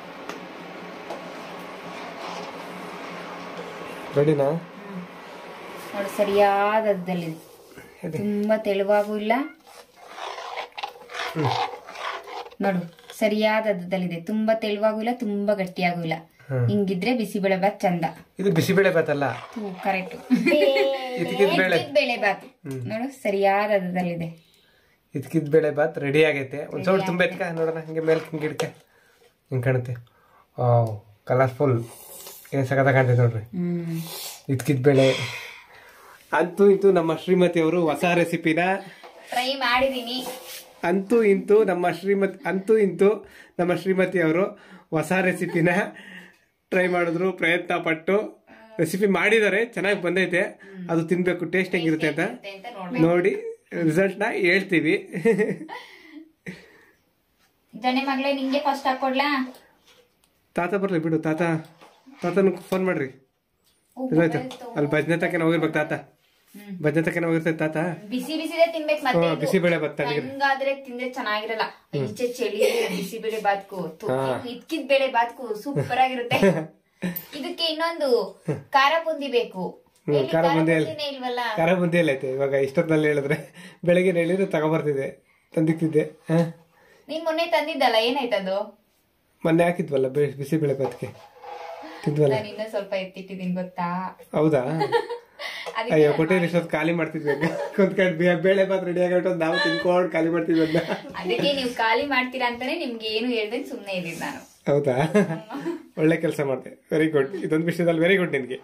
ರೆಡಿನಾ? ನೋಡು ಸರಿಯಾದಲ್ಲಿದೆ, ತುಂಬಾ ತೆಳುವಾಗೂ ಇಲ್ಲ. ನೋಡು ಸರಿಯಾದಲ್ಲಿದೆ, ತುಂಬಾ ತೆಳುವಾಗೂ ಇಲ್ಲ, ತುಂಬಾ ಗಟ್ಟಿಯಾಗೂ ಇಲ್ಲ. ಹಿಂಗಿದ್ರೆ ಬಿಸಿಬೇಳೆ ಬಾತ್ ಚಂದ. ಇದು ಬಿಸಿಬೇಳೆ ಬಾತ್ ಅಲ್ಲ, ಕರೆಕ್ಟ್ ಬೇಳೆ ಬಾತ್. ನೋಡು ಸರಿಯಾದಲ್ಲಿದೆ. ಇದ್ಕಿದ್ ಬೇಳೆ ಬಾತ್ ರೆಡಿ ಆಗೈತೆ. ಒಂದ್ ಸೌಟ್ ತುಂಬ ಎತ್ಕ ನೋಡೋಣ, ಹಿಂಗೆ ಮೇಲೆ ಹಿಂಗೆ ಇಡ್ಕ ಹಿಂಗೆ ಕಾಣುತ್ತೆ. ಕಲರ್ಫುಲ್ ಏನ್ ಸಖತ್ ಕಾಣ್ತೈತೆ ನೋಡ್ರಿ. ಇದ್ಕಿದ್ ಬೇಳೆ ಅಂತೂ ಇಂತೂ ನಮ್ಮ ಶ್ರೀಮತಿ ಅವರು ಹೊಸ ರೆಸಿಪಿನ ಟ್ರೈ ಮಾಡಿದೀನಿ. ಅಂತೂ ಇಂತೂ ನಮ್ಮ ಶ್ರೀಮತಿ ಅವರು ಹೊಸ ರೆಸಿಪಿನ ಟ್ರೈ ಮಾಡಿದ್ರು, ಪ್ರಯತ್ನ ಪಟ್ಟು ರೆಸಿಪಿ ಮಾಡಿದ್ದಾರೆ, ಚೆನ್ನಾಗಿ ಬಂದೈತೆ. ಅದು ತಿನ್ಬೇಕು, ಟೇಸ್ಟ್ ಹೆಂಗಿರುತ್ತೆ ಅಂತ ನೋಡಿ ರಿಸಲ್ಟ್ ನ ಹೇಳ್ತೀವಿ. ಜನೆ ಮಗಳೇ ನಿಂಗೆ ಫಸ್ಟ್ ಹಾಕೊಡ್ಲಾ? ತಾತ ಬರ್ಲಿ ಬಿಡು, ತಾತನ ಫೋನ್ ಮಾಡ್ರಿ. ಅಲ್ಲಿ ಭಜನೆ ತಕ್ಕ ಹೋಗಿರ್ಬೇಕು ತಾತ. ಬಜ್ಜತಕ್ಕೆ ಹೋಗಿರ್ತೈತೆ ತಾತ. ಬಿಸಿ ಬಿಸಿದೇ ತಿನ್ಬೇಕು ಮತ್ತೆ ಇದು. ಬಿಸಿಬೇಳೆ ಭತ್ತ ಹಂಗಾದ್ರೆ ತಿಂದ್ರೆ ಚೆನ್ನಾಗಿರಲ್ಲ. ಈಚೆ ಚಳಿ ಬಿಸಿಬೇಳೆ ಬಾತ್ಕು ಇದ್ಕಿದ್ ಬೇಳೆ ಬಾತ್ಕು ಸೂಪರ್ ಆಗಿರುತ್ತೆ. ಇದಕ್ಕೆ ಇನ್ನೊಂದು ಖಾರ ಬುಂದಿ ಬೇಕು. ಖಾರ ಬುಂದಿ ಇಲ್ವಲ್ಲ, ಖಾರ ಬುಂದಿ ಎಲ್ಲ ಐತೆ. ಇವಾಗ ಇಷ್ಟೊತ್ತಲ್ಲಿ ಹೇಳಿದ್ರೆ ಬೆಳಗ್ಗೆ ಹೇಳಿದ್ರೆ ತಗೊಬರ್ತಿದ್ದೆ, ತಂದಿಕ್ತಿದ್ದೆ. ನೀನ್ ಮೊನ್ನೆ ತಂದಿದ್ದಲ್ಲ, ಏನಾಯ್ತದು? ಮೊನ್ನೆ ಹಾಕಿದ್ವಲ್ಲ ಬಿಸಿಬೇಳೆ ಬಾತ್ಗೆ ತಿಂದ್ವಲ್ಲ. ನಾನು ಇನ್ನೂ ಸ್ವಲ್ಪ ಎತ್ತಿಟ್ಟಿದ್ದೀನಿ ಗೊತ್ತಾ? ಹೌದಾ? ಅಯ್ಯೋ ಕೊಟ್ಟಿದ್ರೆ ಇಷ್ಟೊತ್ತು ಖಾಲಿ ಮಾಡ್ತಿದ್ವಿ. ಕುಂತ್ಕೊಂಡು ಬೇಳೆ ಬಾತ್ ರೆಡಿ ಆಗಿಟ್ಟು ನಾವು ತಿನ್ಕೊಂಡು ಖಾಲಿ ಮಾಡ್ತಿದ್ವಿ ಅದನ್ನ. ಅದಕ್ಕೆ ನೀವು ಖಾಲಿ ಮಾಡ್ತೀರಾ ಅಂತಾನೆ ನಿಮ್ಗೆ ಏನು ಹೇಳ್ದೆ ಸುಮ್ನೆ ಇದ್ದೀನಿ ನಾನು. ಹೌದಾ? ಒಳ್ಳೆ ಕೆಲಸ ಮಾಡ್ದೆ, ವೆರಿ ಗುಡ್. ಇದೊಂದು ವಿಷಯದಲ್ಲಿ ವೆರಿ ಗುಡ್ ನಿನ್ಗೆ.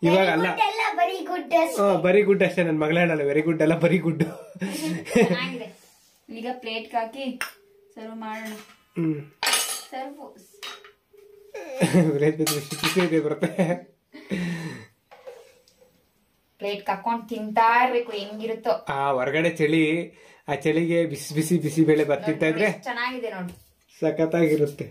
ಇವಾಗ ಅಲ್ಲ, ಬರೀ ಗುಡ್ ಅಷ್ಟೇ. ನನ್ ಮಗಳ ಹೇಳಲ್ಲ ವೆರಿ ಗುಡ್ ಅಲ್ಲ, ಬರೀ ಗುಡ್. ಈಗ ಪ್ಲೇಟ್ ಹಾಕಿ ಸರ್ವ್ ಮಾಡೋಣ. ಸರ್ವ್ ಬಿಸಿ ಬರುತ್ತೆ. ಪ್ಲೇಟ್ ಹಾಕೊಂಡ್ ತಿಂತಾ ಇರ್ಬೇಕು, ಹೆಂಗಿರುತ್ತೋ. ಆ ಹೊರಗಡೆ ಚಳಿ, ಆ ಚಳಿಗೆ ಬಿಸಿ ಬಿಸಿ ಬಿಸಿ ಬೇಳೆ ಬಾತ್ ತಿಂತಾ ಇದ್ರೆ ಚೆನ್ನಾಗಿದೆ ನೋಡಿ, ಸಖತ್ತಾಗಿರುತ್ತೆ.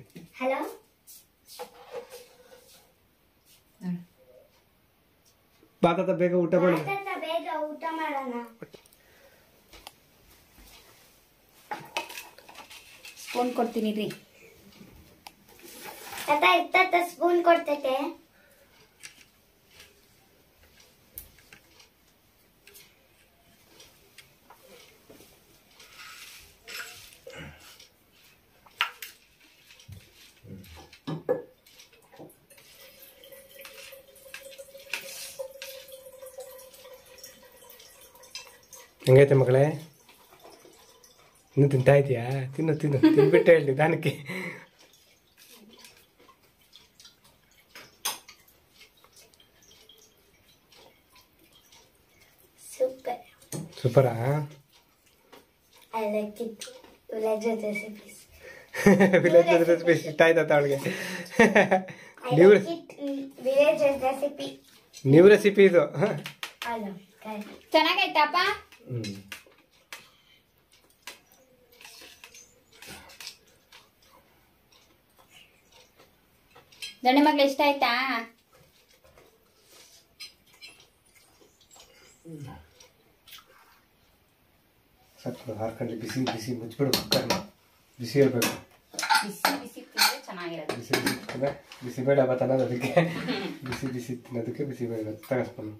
ಬಾತ ಬೇಗ ಊಟ ಮಾಡೋಣ. ಸ್ಪೂನ್ ಕೊಡ್ತೀನಿ ರೀ. ಸ್ಪೂನ್ ಕೊಡ್ತೈತೆ. ಹೆಂಗೈತೆ ಮಗಳೇ? ಇನ್ನು ತಿಂತಾ ಇದೀಯಾ? ತಿನ್ನು ತಿನ್ನು, ತಿನ್ಬಿಟ್ಟು ಹೇಳಿ ನಿಧಾನಕ್ಕೆ. ಸೂಪರಾ? I like it. Village recipes. Village recipe ಇಷ್ಟ ಆಯ್ತಾ ಅವಳಿಗೆ? Village recipe. ನ್ಯೂ ರೆಸಿಪಿ ಇದು. ಚೆನ್ನಾಗೈತಪ್ಪ? ದಂಡೆ ಮಗ್ಳು ಇಷ್ಟ ಆಯ್ತಾ? ಸ್ವಲ್ಪ ಹಾರ್ಕೊಂಡು ಬಿಸಿ ಬಿಸಿ ಮುಚ್ಚಿಬಿಡು ಕುಕ್ಕರ್ನ. ಬಿಸಿ ಇರಬೇಕು, ಬಿಸಿ ಬಿಸಿ ತಿಂದ್ರೆ ಚೆನ್ನಾಗಿರೋದು. ಬಿಸಿ ಬಿಸಿ ಬಿಸಿಬೇಳೆ ಬಾತ್ ಅನ್ನೋದು ಅದಕ್ಕೆ. ಬಿಸಿ ಬಿಸಿ ತಿನ್ನೋದಕ್ಕೆ ಬಿಸಿಬೇಳೆ ಬಾತ್ ತಗಸ್ಕೊಂಡು.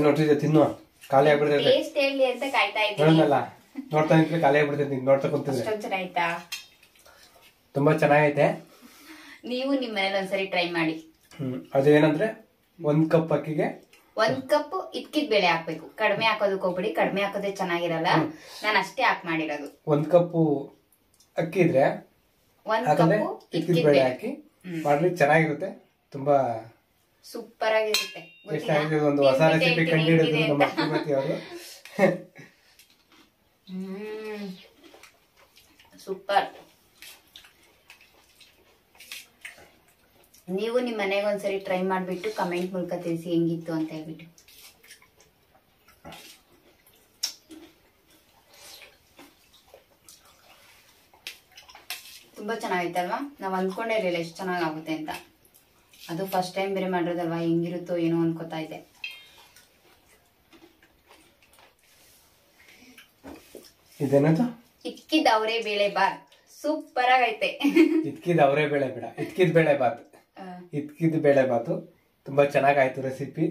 ನೋಡ್ತಿದ್ದೆ, ತಿನ್ನು. ಖಾಲಿ ಆಗ್ಬಿಡ್ತೈತೆ. ಟೇಸ್ಟ್ ಹೇಳಿ ಅಂತ ಕಾಯ್ತಾ ಇದ್ದೀನಿ. ನೋಡಲ್ಲ, ನೋಡ್ತಾ ನಿಂತ್ರೆ ಖಾಲಿ ಆಗ್ಬಿಡ್ತೈತೆ. ನೋಡ್ತಾ ಕುಂತಿದ್ರೆ ಚೆನ್ನಾಯ್ತಾ? ತುಂಬಾ ಚೆನ್ನಾಗೈತೆ. ನೀವು ನಿಮ್ಮ ಮನೇಲಿ ಒಂದ್ಸರಿ ಟ್ರೈ ಮಾಡಿ. ಅದೇನಂದ್ರೆ 1 ಕಪ್ ಅಕ್ಕಿಗೆ 1 ಕಪ್ ಇದ್ಕಿದ್ ಬೇಳೆ ಹಾಕ್ಬೇಕು. ಕಡಿಮೆ ಹಾಕೋದಕ್ಕೆ ಹೋಗ್ಬಿಡಿ, ಕಡಿಮೆ ಹಾಕೋದೇ ಚೆನ್ನಾಗಿರಲ್ಲ. ನಾನು ಅಷ್ಟೇ ಹಾಕಿ ಮಾಡಿರೋದು. 1 ಕಪ್ ಅಕ್ಕಿ ಇದ್ರೆ 1 ಕಪ್ ಇದ್ಕಿದ್ ಬೇಳೆ ಹಾಕಿ ಮಾಡ್ಲಿ, ಚೆನ್ನಾಗಿರುತ್ತೆ. ತುಂಬಾ ಸೂಪರ್ ಆಗಿರುತ್ತೆ. ಒಂದು ಹೊಸ ರೆಸಿಪಿ ಕಂಡುಹಿಡಿದ್ರು ನಮ್ಮ ಶ್ರೀಮತಿ ಅವರು. ಸೂಪರ್. ನೀವು ನಿಮ್ಮ ಮನೆಗೆ ಒಂದ್ಸರಿ ಟ್ರೈ ಮಾಡ್ಬಿಟ್ಟು ಕಮೆಂಟ್ ಮೂಲಕ ತಿಳಿಸಿ ಹೆಂಗಿತ್ತು ಅಂತ ಹೇಳ್ಬಿಟ್ಟು. ತುಂಬಾ ಚೆನ್ನಾಗೈತಲ್ವಾ? ನಾವ್ ಅಂದ್ಕೊಂಡೇ ಇರಲಿಲ್ಲ ಎಷ್ಟು ಚೆನ್ನಾಗಾಗುತ್ತೆ ಅಂತ. ಅದು ಫಸ್ಟ್ ಟೈಮ್ ಬೇರೆ ಮಾಡಿರೋದಲ್ವಾ, ಹೆಂಗಿರುತ್ತೋ ಏನೋ ಅನ್ಕೋತಾ ಇದೆ. ಇದೇನದು? ಇದ್ಕಿದ್ ಅವರೇ ಬೇಳೆ ಬಾತ್ ಸೂಪರ್ ಆಗೈತೆ. ಇದ್ಕಿದ್ ಅವರೇ ಬೇಳೆ ಬೇಡ, ಇದ್ಕಿದ್ ಬೇಳೆ ಬಾತ್. ಇದ್ಕಿದ್ ಬೇಳೆ ಬಾತು ತುಂಬಾ ಚೆನ್ನಾಗಾಯ್ತು ರೆಸಿಪಿ.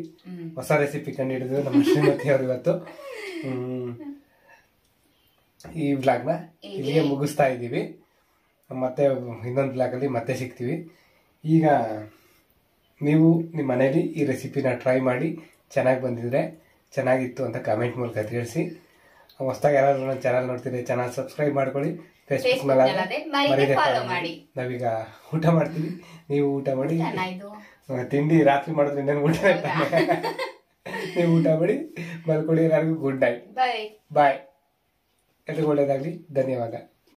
ಹೊಸ ರೆಸಿಪಿ ಕಂಡುಹಿಡಿದ್ರು ನಮ್ಮ ಶ್ರೀಮತಿ ಅವರು ಇವತ್ತು. ಈ ವ್ಲಾಗ್ನ ಇಲ್ಲಿಗೆ ಮುಗಿಸ್ತಾ ಇದ್ದೀವಿ. ಮತ್ತೆ ಇನ್ನೊಂದು ವ್ಲಾಗಲ್ಲಿ ಮತ್ತೆ ಸಿಗ್ತೀವಿ. ಈಗ ನೀವು ನಿಮ್ಮ ಮನೇಲಿ ಈ ರೆಸಿಪಿನ ಟ್ರೈ ಮಾಡಿ ಚೆನ್ನಾಗಿ ಬಂದಿದ್ರೆ, ಚೆನ್ನಾಗಿತ್ತು ಅಂತ ಕಮೆಂಟ್ ಮೂಲಕ ತಿಳಿಸಿ. ಹೊಸದಾಗಿ ಯಾರಾದ್ರೂ ನನ್ನ ಚಾನಲ್ ನೋಡ್ತೀರಿ, ಚಾನಲ್ ಸಬ್ಸ್ಕ್ರೈಬ್ ಮಾಡ್ಕೊಳ್ಳಿ. ಫೇಸ್ಬುಕ್ ಮೇಲೆ ಮಾಡಿ. ನಾವೀಗ ಊಟ ಮಾಡ್ತೀವಿ, ನೀವು ಊಟ ಮಾಡಿ. ತಿಂಡಿ ರಾತ್ರಿ ಮಾಡಿದ್ರೆ ಇನ್ನೇನು ಊಟ ನೀವು ಊಟ ಮಾಡಿ ಮಲ್ಕೊಳ್ಳಿ. ಎಲ್ಲರಿಗೂ ಗುಡ್ ನೈಟ್. ಬಾಯ್. ಬಾಯ್. ಎಲ್ರಿಗೂ ಒಳ್ಳೇದಾಗಲಿ. ಧನ್ಯವಾದ.